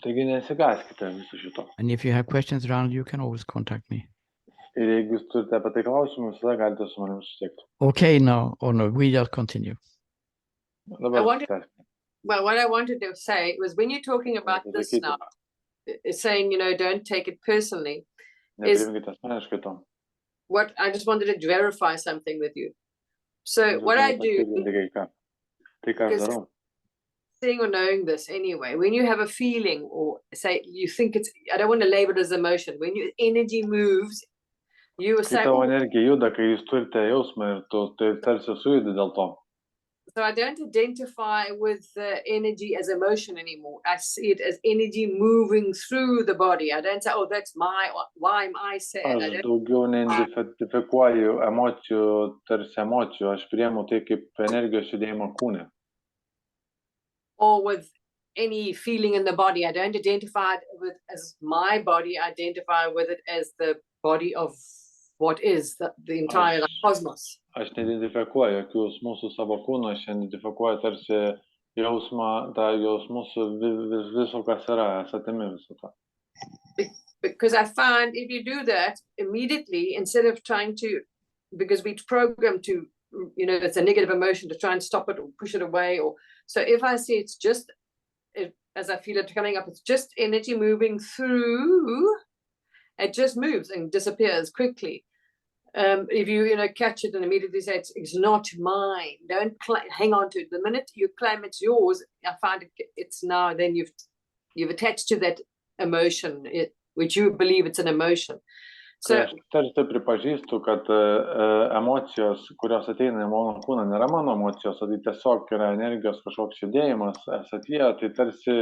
Taigi nesigaskite viso šito. And if you have questions around, you can always contact me. Ir jeigu jūs turite apie tai klausimų, visada galite su manimi susiekti. Okay, no, we just continue. What I wanted to say was when you're talking about this now, saying, you know, don't take it personally. What I just wanted to verify something with you. So what I do, seeing or knowing this anyway, when you have a feeling or say you think it's, I don't want to label it as emotion, when your energy moves, you are saying, tavo energija juda, kai jūs turite jausmą ir tu tarsi sujudi dėl to. So I don't identify with energy as emotion anymore. I see it as energy moving through the body. I don't say, oh, that's why am I sad? I Aš don't, daugiau neidentifikuoju emocijų, tarsi emocijų, aš priemu tai kaip energijos judėjimą kūne. or with any feeling in the body. I don't identify it with as my body. I identify with it as the body of what is the entire cosmos. Aš neidentifikuoju jokių jausmų su savo kūnu, aš identifikuoju tarsi jausmą, tą jausmų su viso, kas yra, esatimi viso to. Because I find if you do that immediately, instead of trying to, because we program to, you know, it's a negative emotion to try and stop it or push it away. Or so if I see it's just, as I feel it coming up, it's just energy moving through, it just moves and disappears quickly. If you catch it and immediately say it's not mine, don't hang on to it. The minute you claim it's yours, I find it's now, then you've attached to that emotion, which you believe it's an emotion. So aš tarsi pripažįstu, kad emocijos, kurios ateina į mano kūną, nėra mano emocijos, o tai tiesiog yra energijos kažkoks judėjimas esatyje, tai tarsi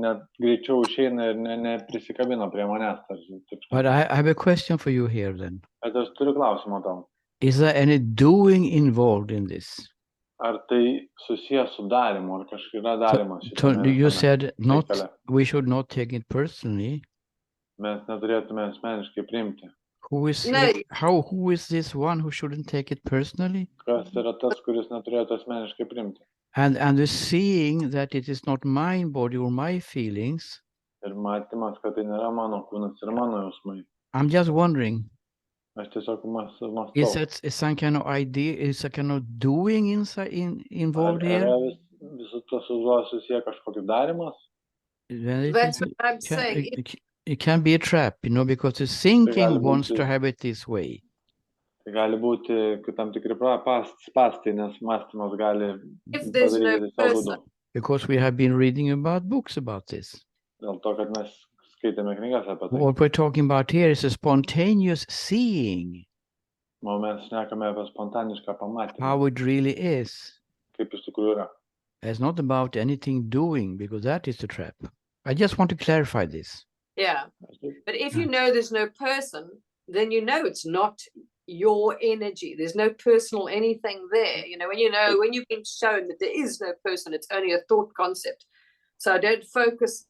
net greičiau išeina ir neprisikabina prie manęs. Tarsi, But I have a question for you here then. Bet aš turiu klausimą tau. Is there any doing involved in this? Ar tai susijęs su darymu, ar kažkaip yra darymas šitame? You said not, reikale? we should not take it personally. Mes neturėtume asmeniškai priimti. Who is this one who shouldn't take it personally? Kas yra tas, kuris neturėtų asmeniškai priimti? And the seeing that it is not my body or my feelings. Ir matymas, kad tai nėra mano kūnas ir mano jausmai. I'm just wondering. Aš tiesiog mąstau. Is that some kind of idea? Is a kind of doing involved here? Visų to susiję kažkokį darymas? that's what I'm saying. It can be a trap, because the thinking wants to have it this way. Tai gali būti tam tikri spąstai, nes mąstymas gali padaryti savo būdu. Because we have been reading about books about this. Dėl to, kad mes skaitėme knygas apie tai. What we're talking about here is a spontaneous seeing. O mes šnekame apie spontanišką pamatymą. How it really is. Kaip iš tikrųjų yra. It's not about anything doing, because that is the trap. I just want to clarify this. Yeah, but if you know there's no person, then you know it's not your energy. There's no personal anything there. When you've been shown that there is no person, it's only a thought concept. So I don't focus.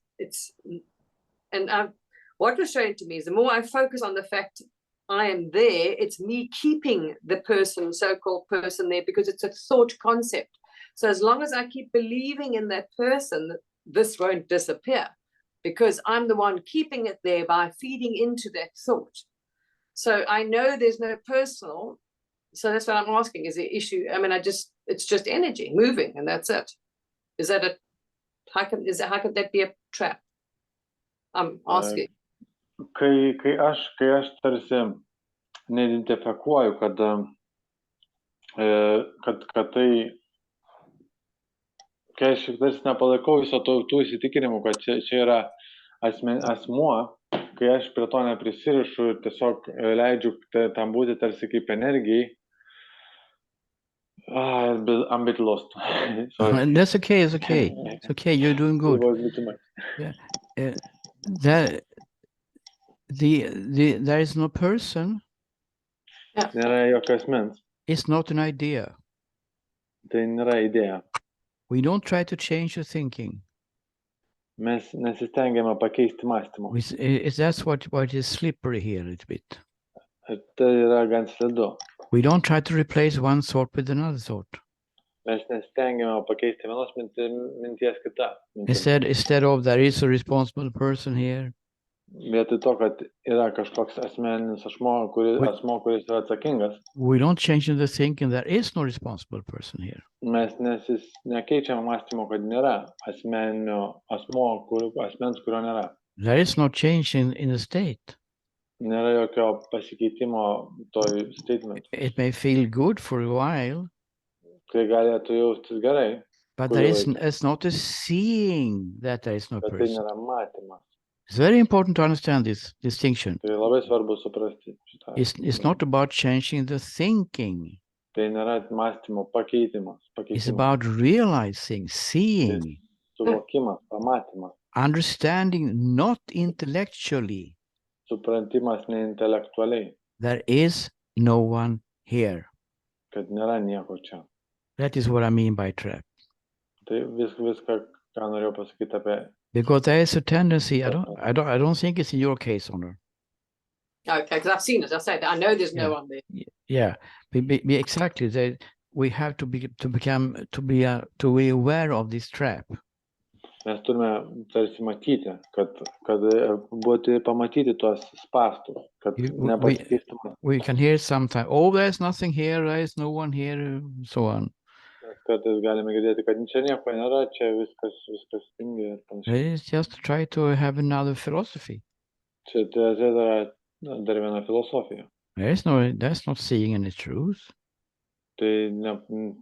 What was shown to me is the more I focus on the fact I am there, it's me keeping the person, so-called person there, because it's a thought concept. So as long as I keep believing in that person, this won't disappear. Because I'm the one keeping it there by feeding into that thought. So I know there's no personal. So that's what I'm asking. Is the issue? I mean, it's just energy moving, and that's it. Is that how can that be a trap? I'm asking. Kai aš tarsi neidentifikuoju, kad tai, kai aš tarsi nepalaikau viso tų įsitikinimų, kad čia yra asmuo, kai aš prie to neprisirišu ir tiesiog leidžiu tam būti tarsi kaip energijai, I'm a bit lost. That's okay, it's okay. It's okay, you're doing good. Yeah. There is no person. Nėra jokio asmens. It's not an idea. Tai nėra idėja. We don't try to change your thinking. Mes nesistengiame pakeisti mąstymo. That's what is slippery here a little bit. Tai yra gan slidu. We don't try to replace one thought with another thought. Mes nesistengiame pakeisti vienos minties kitą. Instead of there is a responsible person here. Vietoj to, kad yra kažkoks asmeninis asmo, kuris yra atsakingas. We don't change the thinking, there is no responsible person here. Mes nekeičiame mąstymo, kad nėra asmens, kurio nėra. There is no change in the state. Nėra jokio pasikeitimo toj statement. It may feel good for a while. Tai galėtų jaustis gerai. But it's not a seeing that there is no person. Tai nėra matymas. It's very important to understand this distinction. Tai labai svarbu suprasti. It's not about changing the thinking. Tai nėra mąstymo pakeitimas. It's about realizing, seeing, Suvokimas, pamatymas. understanding not intellectually. Suprantimas ne intelektualiai, There is no one here. kad nėra nieko čia. That is what I mean by trap. Tai viską, ką norėjau pasakyti apie. Because there is a tendency, I don't think it's in your case, Honor. Okay, because I've seen it. I said I know there's no one there. Yeah, exactly. We have to be aware of this trap. Mes turime tarsi matyti, kad pamatyti tuos spąstus, kad nepasikeistumas. We can hear sometimes, oh, there's nothing here, there is no one here, so on. Kartais galime girdėti, kad čia nieko nėra, čia viskas tingi ir panašiai. It's just to try to have another philosophy. Čia yra dar viena filosofija. That's not seeing any truth. Tai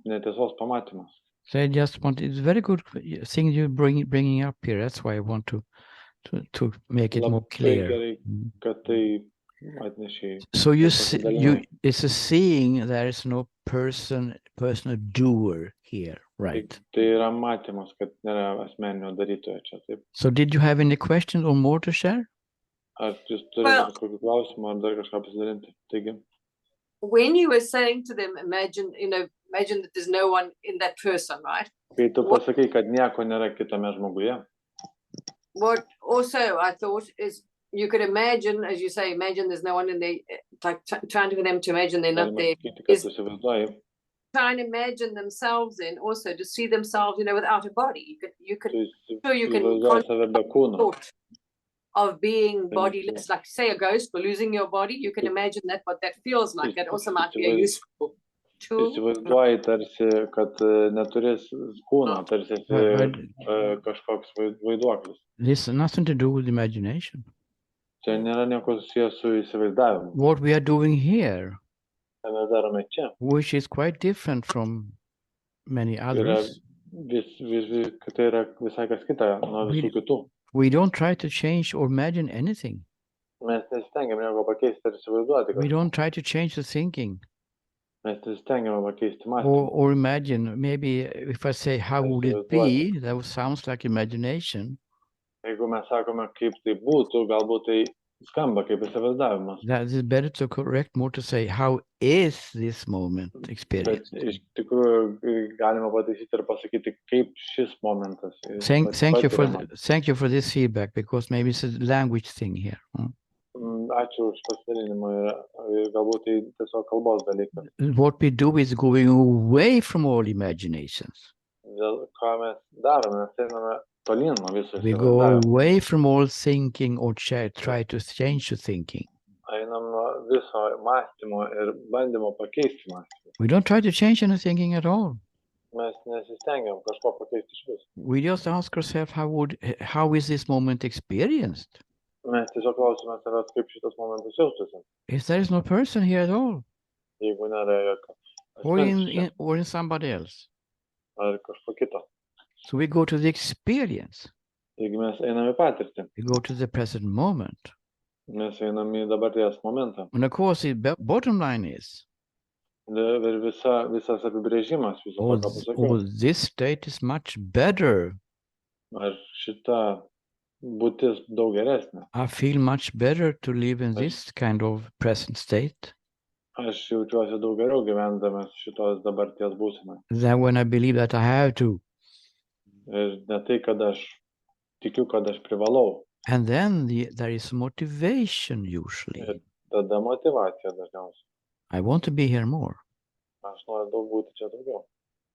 netiesos pamatymas. So I just want, it's very good thing you bringing up here. That's why I want to make it more clear. So it's a seeing, there is no personal doer here, right? Tai yra matymas, kad nėra asmeninio darytojo čia, taip. So did you have any questions or more to share? Ar jūs turite kažkokį klausimą, ar dar kažką pasidalinti? Taigi. When you were saying to them, imagine that there's no one in that person, right? Kai tu pasakai, kad nieko nėra kitame žmoguje. What also I thought is you could imagine, as you say, imagine there's no one in there, like trying to get them to imagine they're not there. Trying to imagine themselves in also to see themselves, without a body. You can thought of being bodiless, like say a ghost or losing your body. You can imagine what that feels like. That also might be a useful tool. Įsivaizduoji tarsi, kad neturės kūno, tarsi kažkoks vaiduoklis. This has nothing to do with imagination. Čia nėra nieko susijęs su įsivaizdavimu. What we are doing here, Mes darome čia. which is quite different from many others. Tai yra visai kas kita nuo visų kitų. We don't try to change or imagine anything. Mes nesistengiam nieko pakeisti ar įsivaizduoti. We don't try to change the thinking. Mes nesistengiam pakeisti mąstymą. Or imagine, maybe if I say, how would it be? That sounds like imagination. Jeigu mes sakome, kaip tai būtų, galbūt tai skamba kaip įsivaizdavimas. That is better to correct more to say, how is this moment experienced? Bet iš tikrųjų galima pataisyti ir pasakyti, kaip šis momentas. Thank you for this feedback, because maybe it's a language thing here. Ačiū už pasidalinimą ir galbūt tai tiesiog kalbos dalykas. What we do is going away from all imaginations. Dėl ką mes darome, mes einame tolyn nuo viso. We go away from all thinking or try to change the thinking. Einam nuo viso mąstymo ir bandymo pakeisti mąstymą. We don't try to change any thinking at all. Mes nesistengiam kažko pakeisti iš vis. We just ask ourselves, how is this moment experienced? Mes tiesiog klausime savęs, kaip šitas momentas jaustųsi. If there is no person here at all, Jeigu nėra jokio or in somebody else. Ar kažko kito. So we go to the experience. Jeigu mes einame į patirtį. We go to the present moment. Mes einame į dabarties momentą. And of course, the bottom line is, Ir visas apibrėžimas, viso to, ką pasakiau. This state is much better. Ar šita būtis daug geresnė. I feel much better to live in this kind of present state. Aš jaučiuosi daug geriau gyvendamas šitos dabarties būseną. Than when I believe that I have to. Ir ne tai, kad aš tikiu, kad aš privalau. And then there is motivation usually. Ir tada motivacija dažniausiai. I want to be here more. Aš noriu daug būti čia daugiau.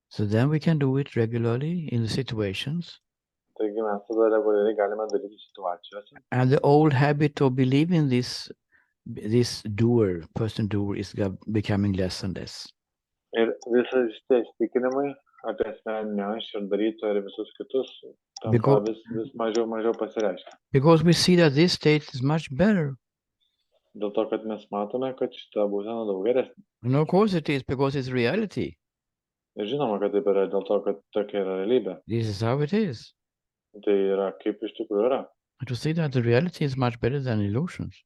So then we can do it regularly in the situations. Taigi mes tada reguliariai galime daryti situacijose. And the old habit of believing this person doer is becoming less and less. Ir visas šitie įsitikinimai apie asmeninę aš ir darytoją ir visus kitus vis mažiau pasireiškia. Because we see that this state is much better. Dėl to, kad mes matome, kad šita būsena daug geresnė. And of course it is, because it's reality. Ir žinoma, kad taip yra dėl to, kad tokia yra realybė. This is how it is. Tai yra kaip iš tikrųjų yra. To see that the reality is much better than illusions.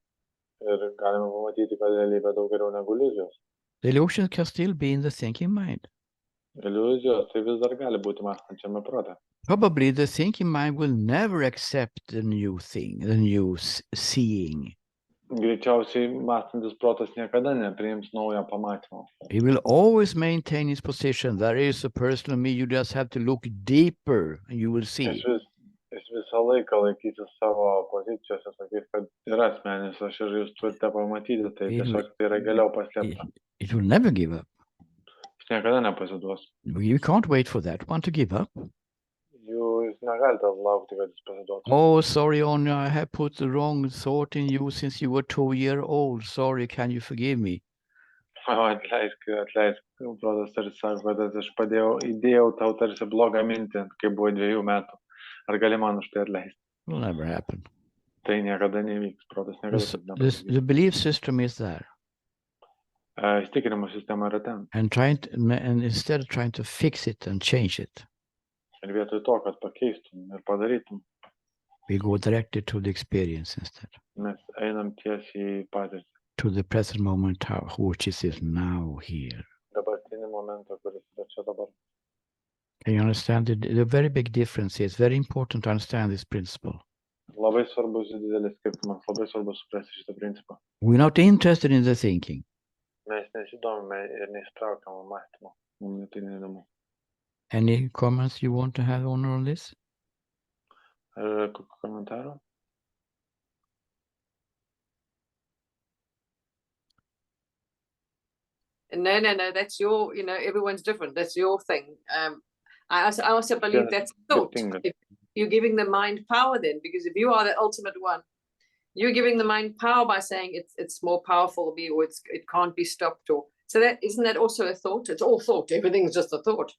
Ir galime pamatyti, kad realybė daug geriau negu iliuzijos. The illusion can still be in the thinking mind. Iliuzijos tai vis dar gali būti mąstančiame prote. Probably the thinking mind will never accept the new thing, the new seeing. Greičiausiai mąstantis protas niekada nepriims naujo pamatymo. It will always maintain its position. There is a person in me, you just have to look deeper and you will see. Jis visą laiką laikysis savo pozicijos ir sakys, kad yra asmenis aš ir jūs turite pamatyti, tai tiesiog tai yra giliau paslėpta. It will never give up. Jis niekada nepasiduos. You can't wait for that one to give up. Jūs negalite laukti, kad jis pasiduotų. Oh, sorry, Anya, I have put the wrong thought in you since you were 2 years old. Sorry, can you forgive me? Atleisk, protas tarsi sako, kad aš įdėjau tau tarsi blogą mintį, kai buvo 2 metų. Ar gali man už tai atleisti? It will never happen. Tai niekada nevyks, protas niekada The nevyks. belief system is there. Įstikinimo sistema yra ten. And instead of trying to fix it and change it, Ir vietoj to, kad pakeistum ir padarytum, we go directly to the experience instead, mes einam tiesiai į patirtį. to the present moment, which is now here. Dabartinį momentą, kuris yra čia dabar. Can you understand the very big difference? It's very important to understand this principle. Labai svarbus didelis skirtumas, labai svarbu suprasti šitą principą. We're not interested in the thinking. Mes nesidomime ir neįsitraukiam mąstymo. Mums tai neįdomu. Any comments you want to have on this? Ar kokių komentarų? No, that's your, everyone's different. That's your thing. I also believe that's thought. If you're giving the mind power then, because if you are the ultimate one, you're giving the mind power by saying it's more powerful than me, or it can't be stopped, or so that isn't that also a thought? It's all thought. Everything's just a thought.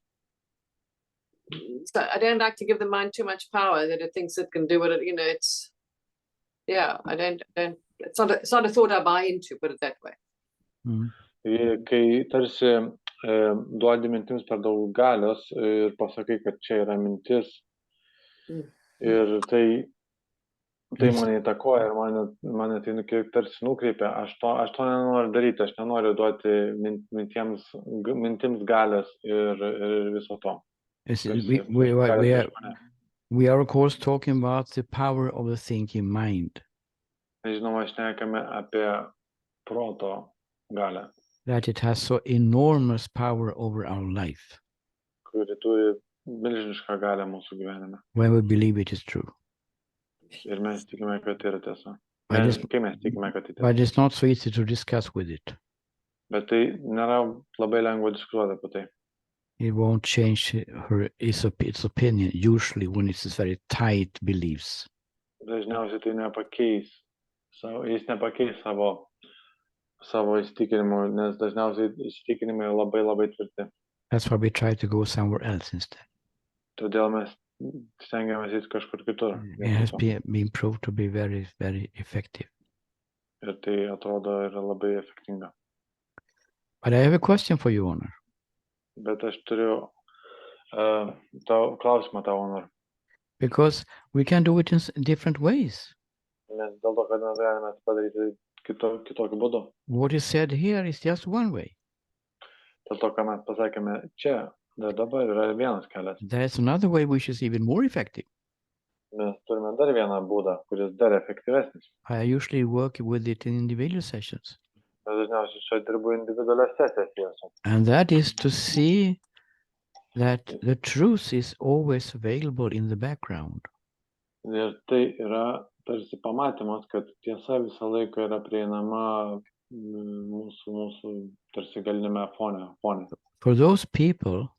So I don't like to give the mind too much power that it thinks it can do it. It's I don't. It's not a thought I buy into. Put it that way. Mm. Kai tarsi duodi mintims per daug galios ir pasakai, kad čia yra mintis ir tai mane įtakoja ir mane tai tarsi nukreipia, aš to nenoriu daryti, aš nenoriu duoti mintims galios ir viso to. We are of course talking about the power of the thinking mind. Žinoma, šnekame apie proto galę. That it has so enormous power over our life. Kuri turi milžinišką galę mūsų gyvenime. When we believe it is true. Ir mes tikime, kad tai yra tiesa. Kai mes tikime, kad tai tiesa. But it's not so easy to discuss with it. Bet tai nėra labai lengva diskutuoti apie tai. It won't change its opinion, usually when it's very tight beliefs. Dažniausiai tai nepakeis. Jis nepakeis savo įsitikinimų, nes dažniausiai įsitikinimai labai labai tvirti. That's why we try to go somewhere else instead. Todėl mes stengiamės eiti kažkur kitur. It has been proved to be very, very effective. Ir tai atrodo yra labai efektinga. But I have a question for you, Honor. Bet aš turiu klausimą tau, Honor. Because we can do it in different ways. Nes dėl to, kad mes galime padaryti kitokiu būdu. What is said here is just one way. Dėl to, ką mes pasakėme čia, dabar yra vienas kelias. There's another way which is even more effective. Mes turime dar vieną būdą, kuris dar efektyvesnis. I usually work with it in individual sessions. Mes dažniausiai čia dirbu individualiose sesijose. And that is to see that the truth is always available in the background. Ir tai yra tarsi pamatymas, kad tiesa visą laiką yra prieinama mūsų tarsi galinėme fone. For those people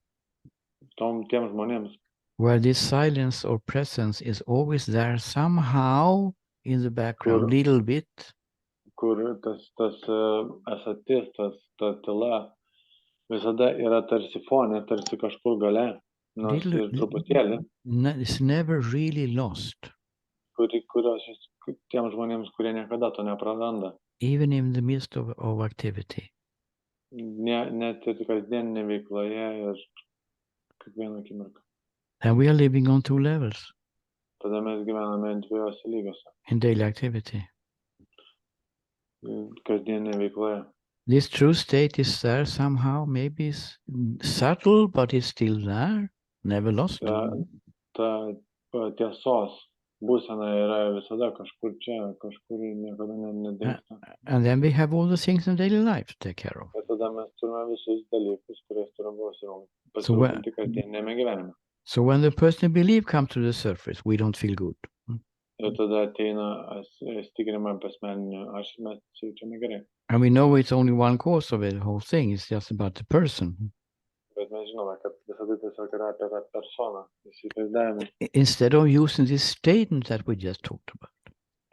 tiem žmonėms, where this silence or presence is always there somehow in the background, little bit. Kur tas esatis, ta tyla visada yra tarsi fone, tarsi kažkur gale, nors ir truputėlį. It's never really lost. Kurios tiem žmonėms, kurie niekada to nepraranda. Even in the midst of activity. Net ir kasdieninė veikloje ir kiekvieną akimirką. And we are living on 2 levels. Tada mes gyvename 2 lygiuose. In daily activity. Kasdieninė veikloje. This true state is there somehow, maybe it's subtle, but it's still there, never lost. Ta tiesos būsena yra visada kažkur čia, kažkur niekada nedingsta. And then we have all the things in daily life to take care of. Ir tada mes turime visus dalykus, kuriais turime pasirūpinti kasdienėme gyvenime. So when the personal belief comes to the surface, we don't feel good. Ir tada ateina įsitikinimai apie asmeninį aš ir mes jaučiame gerai. And we know it's only one cause of it, the whole thing. It's just about the person. Bet mes žinome, kad visada tiesiog yra apie tą personą, įsivaizdavimą. Instead of using this statement that we just talked about.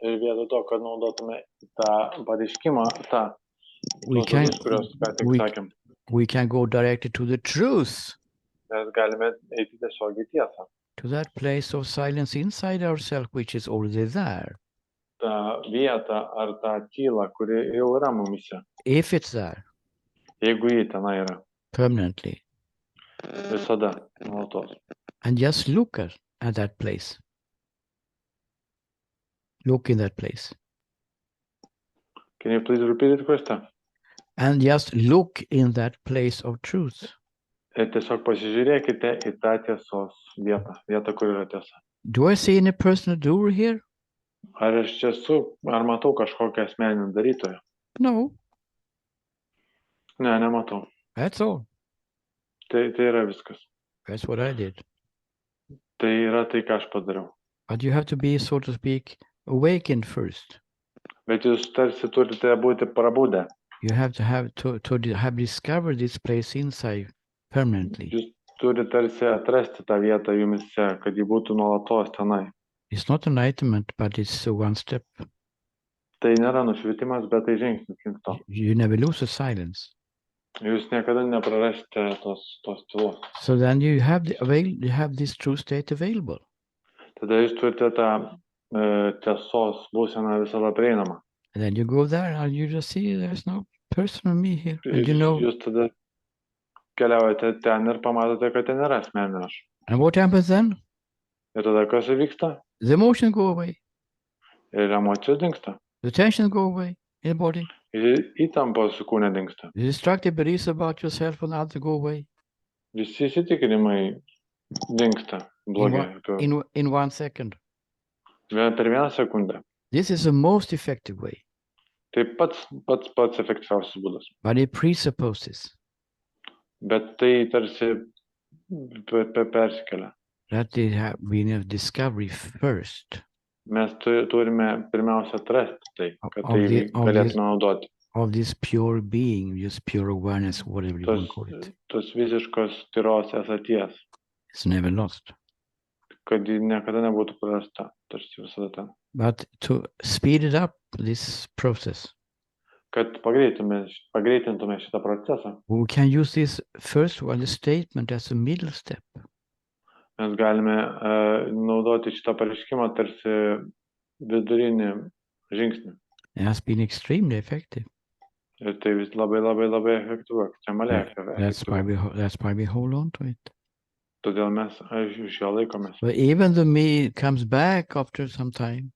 Ir vietoj to, kad naudotume tą pareiškimą, We can, kuriuos ką tik sakėm. We can go directly to the truth. Mes galime eiti tiesiog į tiesą. To that place of silence inside ourselves, which is already there. Ta vieta ar ta tyla, kuri jau yra mumise. If it's there. Jeigu ji tenai yra. Permanently. Visada, nuolatos. And just look at that place. Look in that place. Can you please repeat the question? And just look in that place of truth. Ir tiesiog pasižiūrėkite į tą tiesos vietą, kur yra tiesa. Do I see any personal doer here? Ar aš čia ar matau kažkokią asmeninį darytoją? No. Ne, nematau. That's all. Tai yra viskas. That's what I did. Tai yra tai, ką aš padariau. But you have to be, so to speak, awakened first. Bet jūs tarsi turite būti prabudę. You have to have discovered this place inside permanently. Jūs turite tarsi atrasti tą vietą jumise, kad ji būtų nuolatos tenai. It's not enlightenment, but it's one step. Tai nėra nušvitimas, bet tai žingsnis link to. You never lose the silence. Jūs niekada neprarasite tos tylos. So then you have this true state available. Tada jūs turite tą tiesos būseną visada prieinamą. And then you go there and you just see there's no person or me here. And you know. Jūs tada keliaujate ten ir pamatote, kad ten nėra asmeninio aš. And what happens then? Ir tada kas įvyksta? The emotions go away. Ir emocijos dingsta. The tensions go away in the body. Ir įtampos kūne dingsta. The destructive beliefs about yourself and others go away. Visi įsitikinimai dingsta. Blogi. In 1 second. Per 1 sekundę. This is the most effective way. Tai pats efektyviausias būdas. But it presupposes. Bet tai tarsi persikelia. That they have been a discovery first. Mes turime pirmiausia atrasti tai, kad tai galėtume naudoti. Of this pure being, just pure awareness, whatever you want to call it. Tos visiškos tyros esaties. It's never lost. Kad ji niekada nebūtų prarasta, tarsi visada ten. But to speed it up, this process. Kad pagreitintume šitą procesą. We can use this first one, the statement, as a middle step. Mes galime naudoti šitą pareiškimą tarsi vidurinį žingsnį. It has been extremely effective. Ir tai vis labai efektyvu, ekstremaliai efektyvu. That's why we hold on to it. Todėl mes iš jo laikomės. But even the me comes back after some time.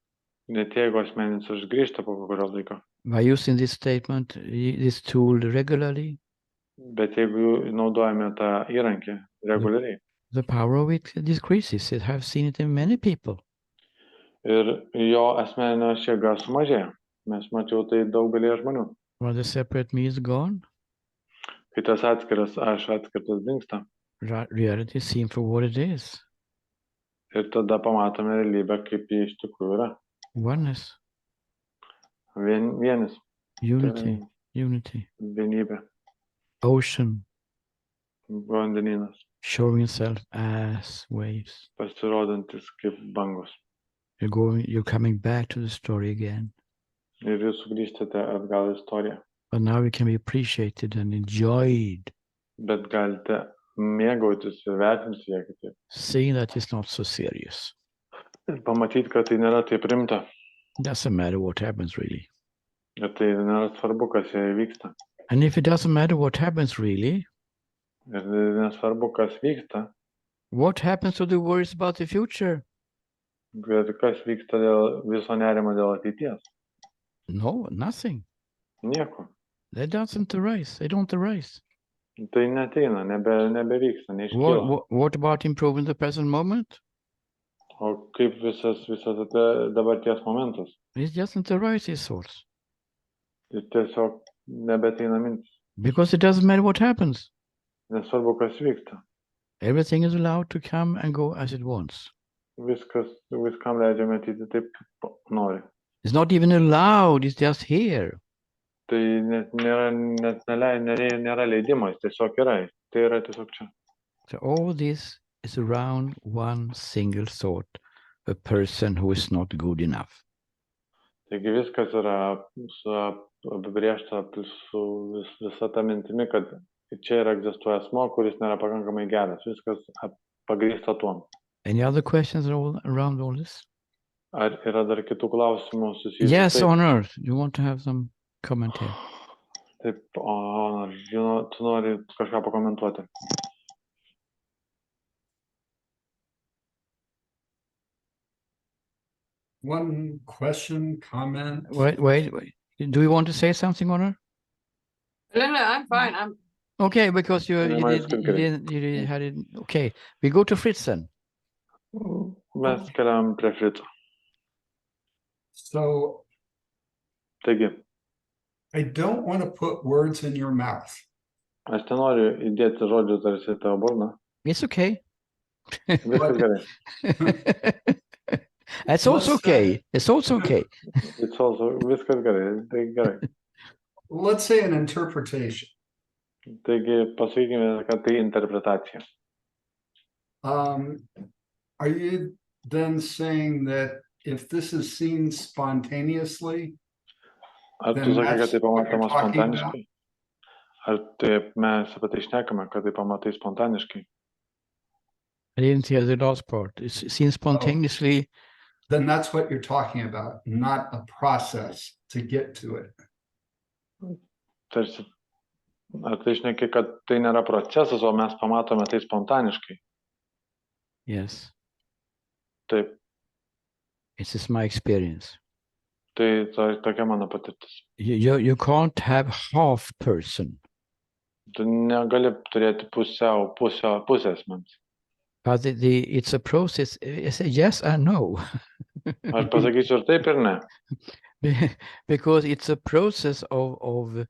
Net jeigu asmeninis aš grįžta po kurio laiko. By using this statement, this tool regularly. Bet jeigu naudojame tą įrankį reguliariai. The power of it decreases. I have seen it in many people. Ir jo asmeninė jėga sumažėja. Mes mačiau tai daugelį žmonių. When the separate me is gone. Kai tas atskiras dingsta. Reality is seen for what it is. Ir tada pamatome realybę, kaip ji iš tikrųjų yra. Oneness. Vienis. Unity. Vienybė. Ocean. Vandenynas. Showing itself as waves. Pasirodantis kaip bangos. You're coming back to the story again. Ir jūs sugrįžtate atgal į istoriją. But now you can be appreciated and enjoyed. Bet galite mėgautis ir vertinti ją kitaip. Seeing that it's not so serious. Ir pamatyti, kad tai nėra taip rimta. Doesn't matter what happens really. Ir tai nėra svarbu, kas joje vyksta. And if it doesn't matter what happens really. Ir nesvarbu, kas vyksta. What happens to the worries about the future? Bet kas vyksta dėl viso nerimo dėl ateities? No, nothing. Nieko. That doesn't arise. They don't arise. Tai neteina, nebevyksta, neiškyla. What about improving the present moment? O kaip visas dabarties momentas? It doesn't arise, these thoughts. Ir tiesiog nebeteina mintis. Because it doesn't matter what happens. Nesvarbu, kas vyksta. Everything is allowed to come and go as it wants. Viskam leidžia matyti taip, kaip nori. It's not even allowed, it's just here. Tai nėra leidimas, tiesiog yra. Tai yra tiesiog čia. So all this is around one single thought, a person who is not good enough. Taigi viskas yra apibrėžta su visa ta mintimi, kad čia yra egzistuoja asmo, kuris nėra pakankamai geras. Viskas pagrįsta tuom. Any other questions around all this? Ar yra dar kitų klausimų susijusių? Yes, on earth. You want to have some comment here? Taip, tu nori kažką pakomentuoti. One question, comment. Wait. Do you want to say something, Honor? No, I'm fine. Okay, because you did had it. Okay, we go to Fritz then. Mes keliam prie Fritzo. So, Taigi, I don't want to put words in your mouth. aš nenoriu įdėti žodžių tarsi tavo burną. It's okay. Viskas gerai. It's also okay. It's also okay. Viskas gerai. Tai gerai. Let's say an interpretation. Taigi, pasakykime, kad tai interpretacija. Are you then saying that if this is seen spontaneously, Ar tu sakai, kad tai pamatoma spontaniškai? Ar taip mes apie tai šnekame, kad tai pamatai spontaniškai? I didn't hear the last part. It's seen spontaneously. then that's what you're talking about, not a process to get to it. Tarsi, ar tai šneki, kad tai nėra procesas, o mes pamatome tai spontaniškai? Yes. Taip. This is my experience. Tai tokia mano patirtis. You can't have half person. Tu negali turėti pusės mens. But it's a process. It's a yes and no. Aš pasakysiu ir taip ir ne. Because it's a process of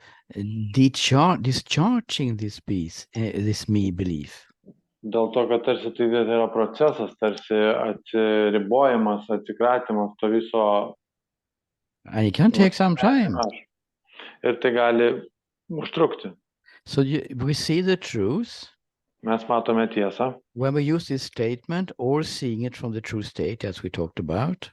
discharging this this me belief. Dėl to, kad tarsi tai yra procesas, tarsi atsiribojimas, atsikratymas to viso. And it can take some time. Ir tai gali užtrukti. So we see the truth. Mes matome tiesą. When we use this statement or seeing it from the true state, as we talked about.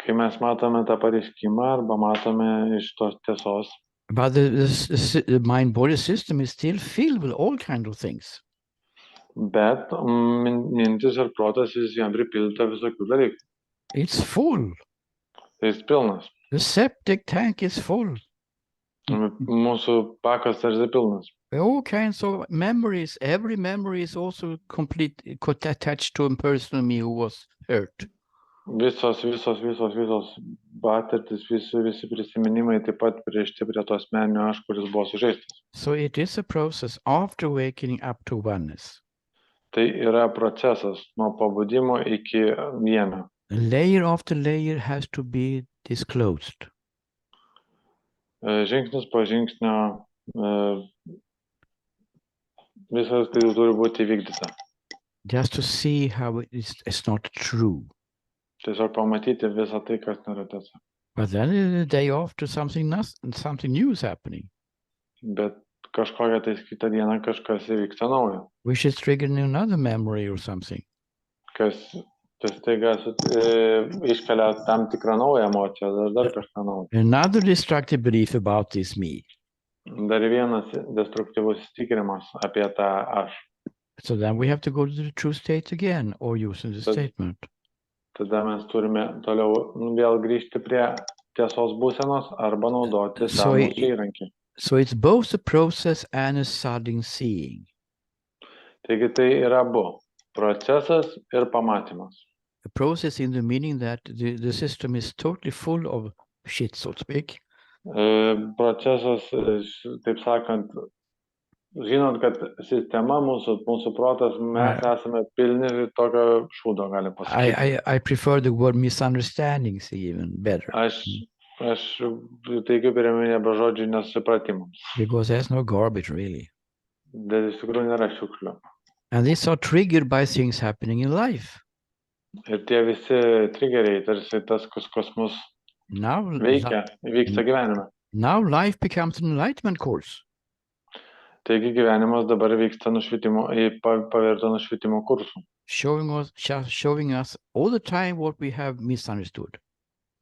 Kai mes matome tą pareiškimą arba matome iš tos tiesos. But the mind-body system is still filled with all kinds of things. Bet mintis ir protas vis vien pripildyta visokių dalykų. It's full. Jis pilnas. The septic tank is full. Mūsų pakas tarsi pilnas. All kinds of memories. Every memory is also attached to a personal me who was hurt. Visos patirtis, visi prisiminimai taip pat priešti prie tos asmeninio aš, kuris buvo sužeistas. So it is a process after waking up to oneness. Tai yra procesas nuo pabudimo iki vieno. Layer after layer has to be disclosed. Žingsnis po žingsnio visas tai turi būti įvykdyta. Just to see how it's not true. Tiesiog pamatyti visą tai, kas nėra tiesa. But then the day after something new is happening. Bet kažkokią tai kitą dieną kažkas įvyksta naujo. Which is triggering another memory or something. Kas staiga iškelia tam tikrą naują emociją, dar kažką naujo. Another destructive belief about this me. Dar vienas destruktyvus įsitikinimas apie tą aš. So then we have to go to the true state again or using the statement. Tada mes turime toliau vėl grįžti prie tiesos būsenos arba naudoti tą mūsų įrankį. So it's both a process and a sudden seeing. Taigi tai yra abu. Procesas ir pamatymas. A process in the meaning that the system is totally full of shit, so to speak. Procesas, taip sakant, žinot, kad sistema, mūsų protas, mes esame pilni tokio šūdo, gali pasakyti. I prefer the word misunderstandings even better. Aš teigiu pirminę be žodžių nesupratimams. Because there's no garbage really. Bet iš tikrųjų nėra šiukšlių. And these are triggered by things happening in life. Ir tie visi triggeriai, tarsi tas, kas mus vyksta gyvenime. Now life becomes an enlightenment course. Taigi gyvenimas dabar vyksta pavirto nušvietimo kursu. Showing us all the time what we have misunderstood.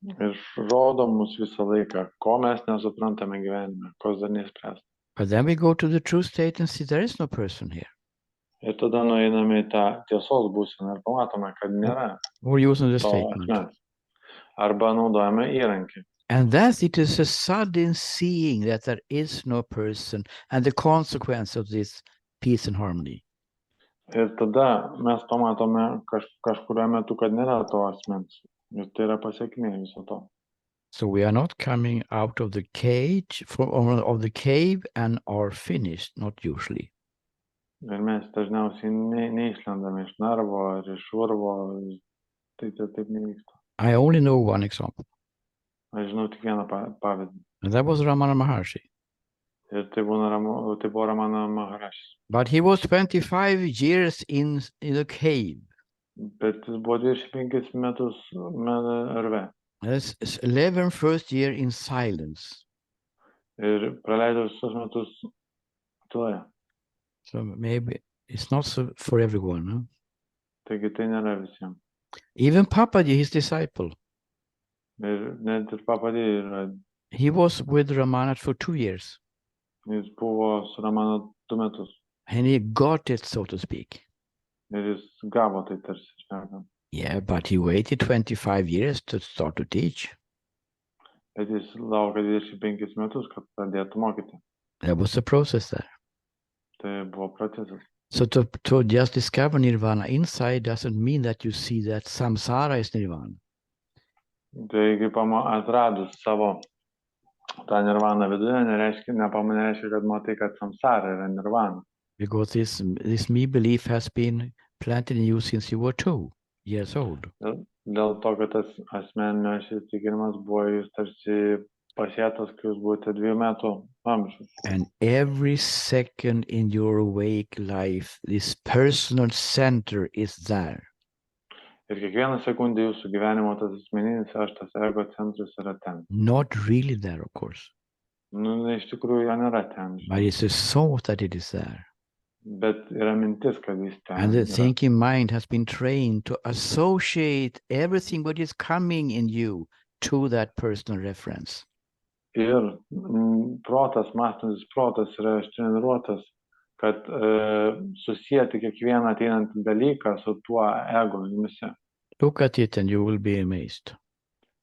Ir rodo mus visą laiką, ko mes nesuprantame gyvenime, ko dar nespręsta. But then we go to the true state and see there is no person here. Ir tada nueiname į tą tiesos būseną ir pamatome, kad nėra to asmens. Arba naudojame įrankį. And thus it is a sudden seeing that there is no person and the consequence of this peace and harmony. Ir tada mes pamatome kažkurio metu, kad nėra to asmens. Ir tai yra pasiekmė viso to. So we are not coming out of the cage of the cave and are finished, not usually. Ir mes dažniausiai neišlendame iš narvo ar iš urvo, tai taip nevyksta. I only know one example. Aš žinau tik vieną pavyzdį. And that was Ramana Maharshi. Ir tai buvo Ramana Maharshi. But he was 25 years in the cave. Bet jis buvo 25 metus urve. That's 11 first year in silence. Ir praleido visus metus tyloje. So maybe it's not so for everyone. No? Taigi tai nėra visiems. Even Papaji, his disciple. Ir net ir Papaji yra. He was with Ramana for 2 years. Jis buvo su Ramana 2 metus. And he got it, so to speak. Ir jis gavo tai tarsi šnekant. Yeah, but he waited 25 years to start to teach. Bet jis laukė 25 metus, kad pradėtų mokyti. There was a process there. Tai buvo procesas. So to just discover nirvana inside doesn't mean that you see that samsara is nirvana. Taigi atradus savo tą nirvaną viduje, nereiškia, kad matai, kad samsara yra nirvana. Because this me belief has been planted in you since you were 2 years old. Dėl to, kad tas asmeninio įsitikinimas buvo jūs tarsi pasėtas, kai jūs buvote 2 metų amžiaus. And every second in your awake life, this personal center is there. Ir kiekvieną sekundę jūsų gyvenimo tas asmeninis aš, tas ego centras yra ten. Not really there, of course. Iš tikrųjų, jo nėra ten. But it's a thought that it is there. Bet yra mintis, kad jis ten. And the thinking mind has been trained to associate everything what is coming in you to that personal reference. Ir protas, mąstantis protas yra ištreniruotas, kad susijęti kiekvieną ateinantį dalyką su tuo ego jumise. Look at it and you will be amazed.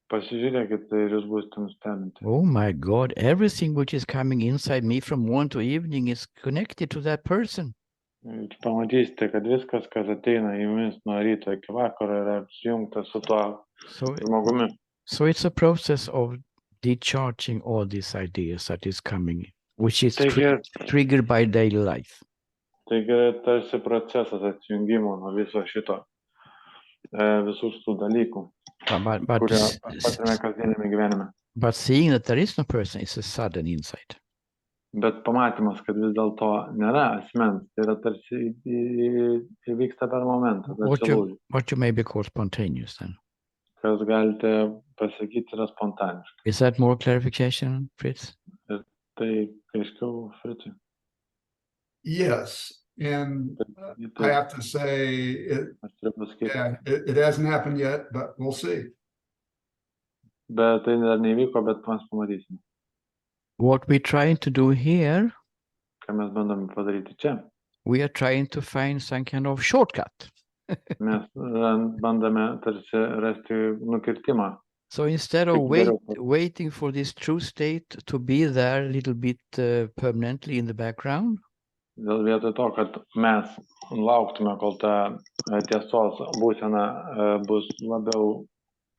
Pasižiūrėkit ir jūs būsite nustebinti. Oh my God, everything which is coming inside me from morning to evening is connected to that person. Jūs pamatysite, kad viskas, kas ateina į jumis nuo ryto iki vakaro, yra sujungta su tuo žmogumi. So it's a process of discharging all these ideas that is coming, which is triggered by daily life. Taigi tarsi procesas atsijungimo nuo viso šito, visų šitų dalykų. But seeing that there is no person is a sudden insight. Bet pamatymas, kad vis dėlto nėra asmens, tai yra tarsi įvyksta per momentą. What you maybe call spontaneous then. Kas galite pasakyti yra spontaniška. Is that more clarification, Fritz? Tai aiškiau, Fritzui. Yes. And I have to say, it hasn't happened yet, but we'll see. Bet tai dar nevyko, bet mes pamatysime. What we're trying to do here, ką mes bandome padaryti čia, we are trying to find some kind of shortcut. Mes bandome tarsi rasti nukirtimą. So instead of waiting for this true state to be there a little bit permanently in the background, dėl vietoj to, kad mes lauktume, kol ta tiesos būsena bus labiau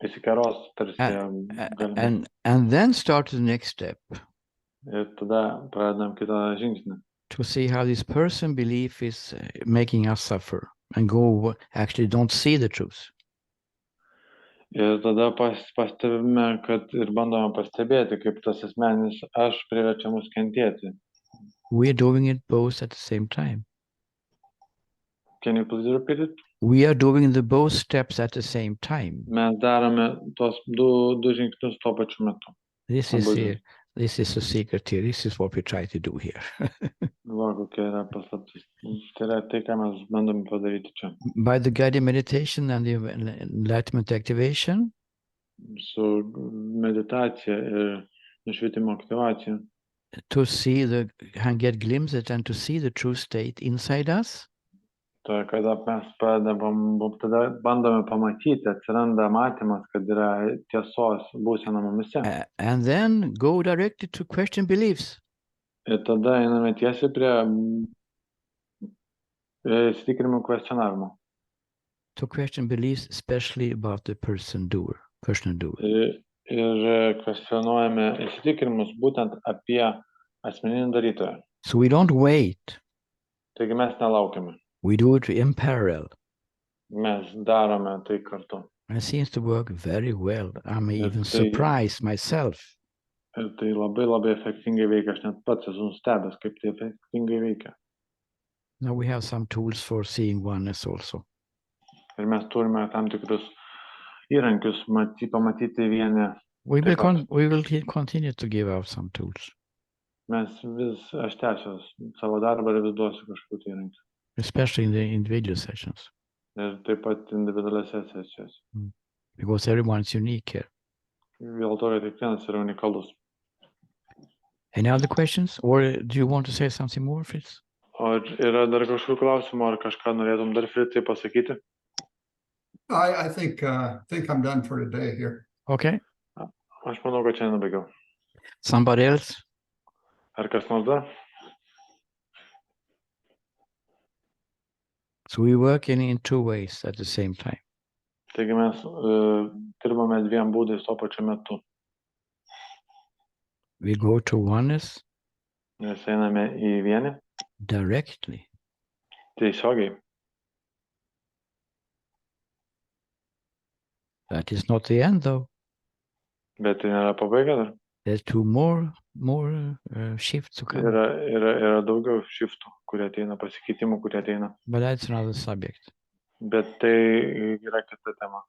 Įsikeros tarsi galimai. And then start the next step. Ir tada pradedam kitą žingsnį. To see how this person belief is making us suffer and go actually don't see the truth. Ir tada pastebime, kad ir bandome pastebėti, kaip tas asmeninis aš priverčia mus kentėti. We are doing it both at the same time. Can you please repeat it? We are doing the both steps at the same time. Mes darome tos du žingsnius tuo pačiu metu. This is the secret here. This is what we try to do here. Va, kokia yra paslaptis. Tai yra tai, ką mes bandome padaryti čia. By the guided meditation and the enlightenment activation, Su meditacija ir nušvietimo aktyvacija. to see and get glimpses and to see the true state inside us. Tai kada mes tada bandome pamatyti, atsiranda matymas, kad yra tiesos būsena mumise. And then go directly to question beliefs. Ir tada einame tiesiai prie įsitikinimų kvestionavimo. To question beliefs, especially about the personal doer. Ir kvestionuojame įsitikinimus būtent apie asmeninį darytoją. So we don't wait. Taigi mes nelaukime. We do it in parallel. Mes darome tai kartu. It seems to work very well. I'm even surprised myself. Ir tai labai efektingai veikia. Aš net pats esu nustebęs, kaip tai efektingai veikia. Now we have some tools for seeing oneness also. Ir mes turime tam tikrus įrankius pamatyti vienį. We will continue to give out some tools. Aš tęsiu savo darbą ir vis duosiu kažkokių įrankių. Especially in the individual sessions. Ir taip pat individualiose sesijose. Because everyone's unique here. Dėl to, kad kiekvienas yra unikalus. Any other questions? Or do you want to say something more, Fritz? Ar yra dar kažkokių klausimų, ar kažką norėtum dar Fritzai pasakyti? I think I'm done for today here. Okay. Aš manau, kad šiandien baigiau. Somebody else? Ar kas nors dar? So we work in two ways at the same time. Taigi mes dirbame dviem būdais tuo pačiu metu. We go to oneness. Mes einame į vienį. Directly. Tiesiogiai. That is not the end, though. Bet tai nėra pabaiga dar. There's two more shifts to come. Yra daugiau shiftų, kurie ateina, pasikeitimų, kurie ateina. But that's another subject. Bet tai yra kita tema.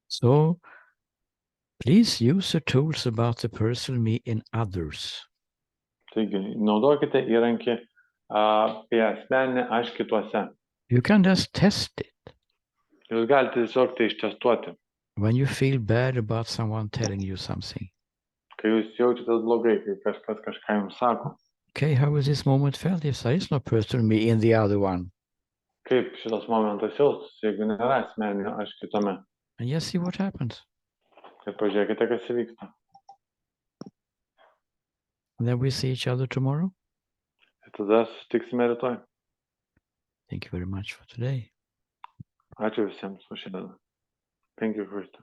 So, please use the tools about the personal me in others. Taigi, naudokite įrankį apie asmeninį aš kituose. You can just test it. Jūs galite tiesiog tai ištestuoti. When you feel bad about someone telling you something. Kai jūs jaučiatės blogai, kai kažkas kažką jums sako. Okay, how was this moment felt if there is no personal me in the other one? Kaip šitas momentas jaustus, jeigu nėra asmeninio aš kitame. And just see what happens. Ir pažiūrėkite, kas įvyksta. And then we see each other tomorrow. Ir tada susitiksime rytoj. Thank you very much for today. Ačiū visiems už šiandien. Thank you, Krista.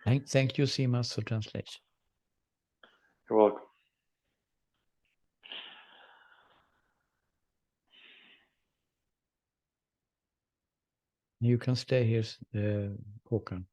Thank you, Simas, for translation. You're welcome. You can stay here, Håkan.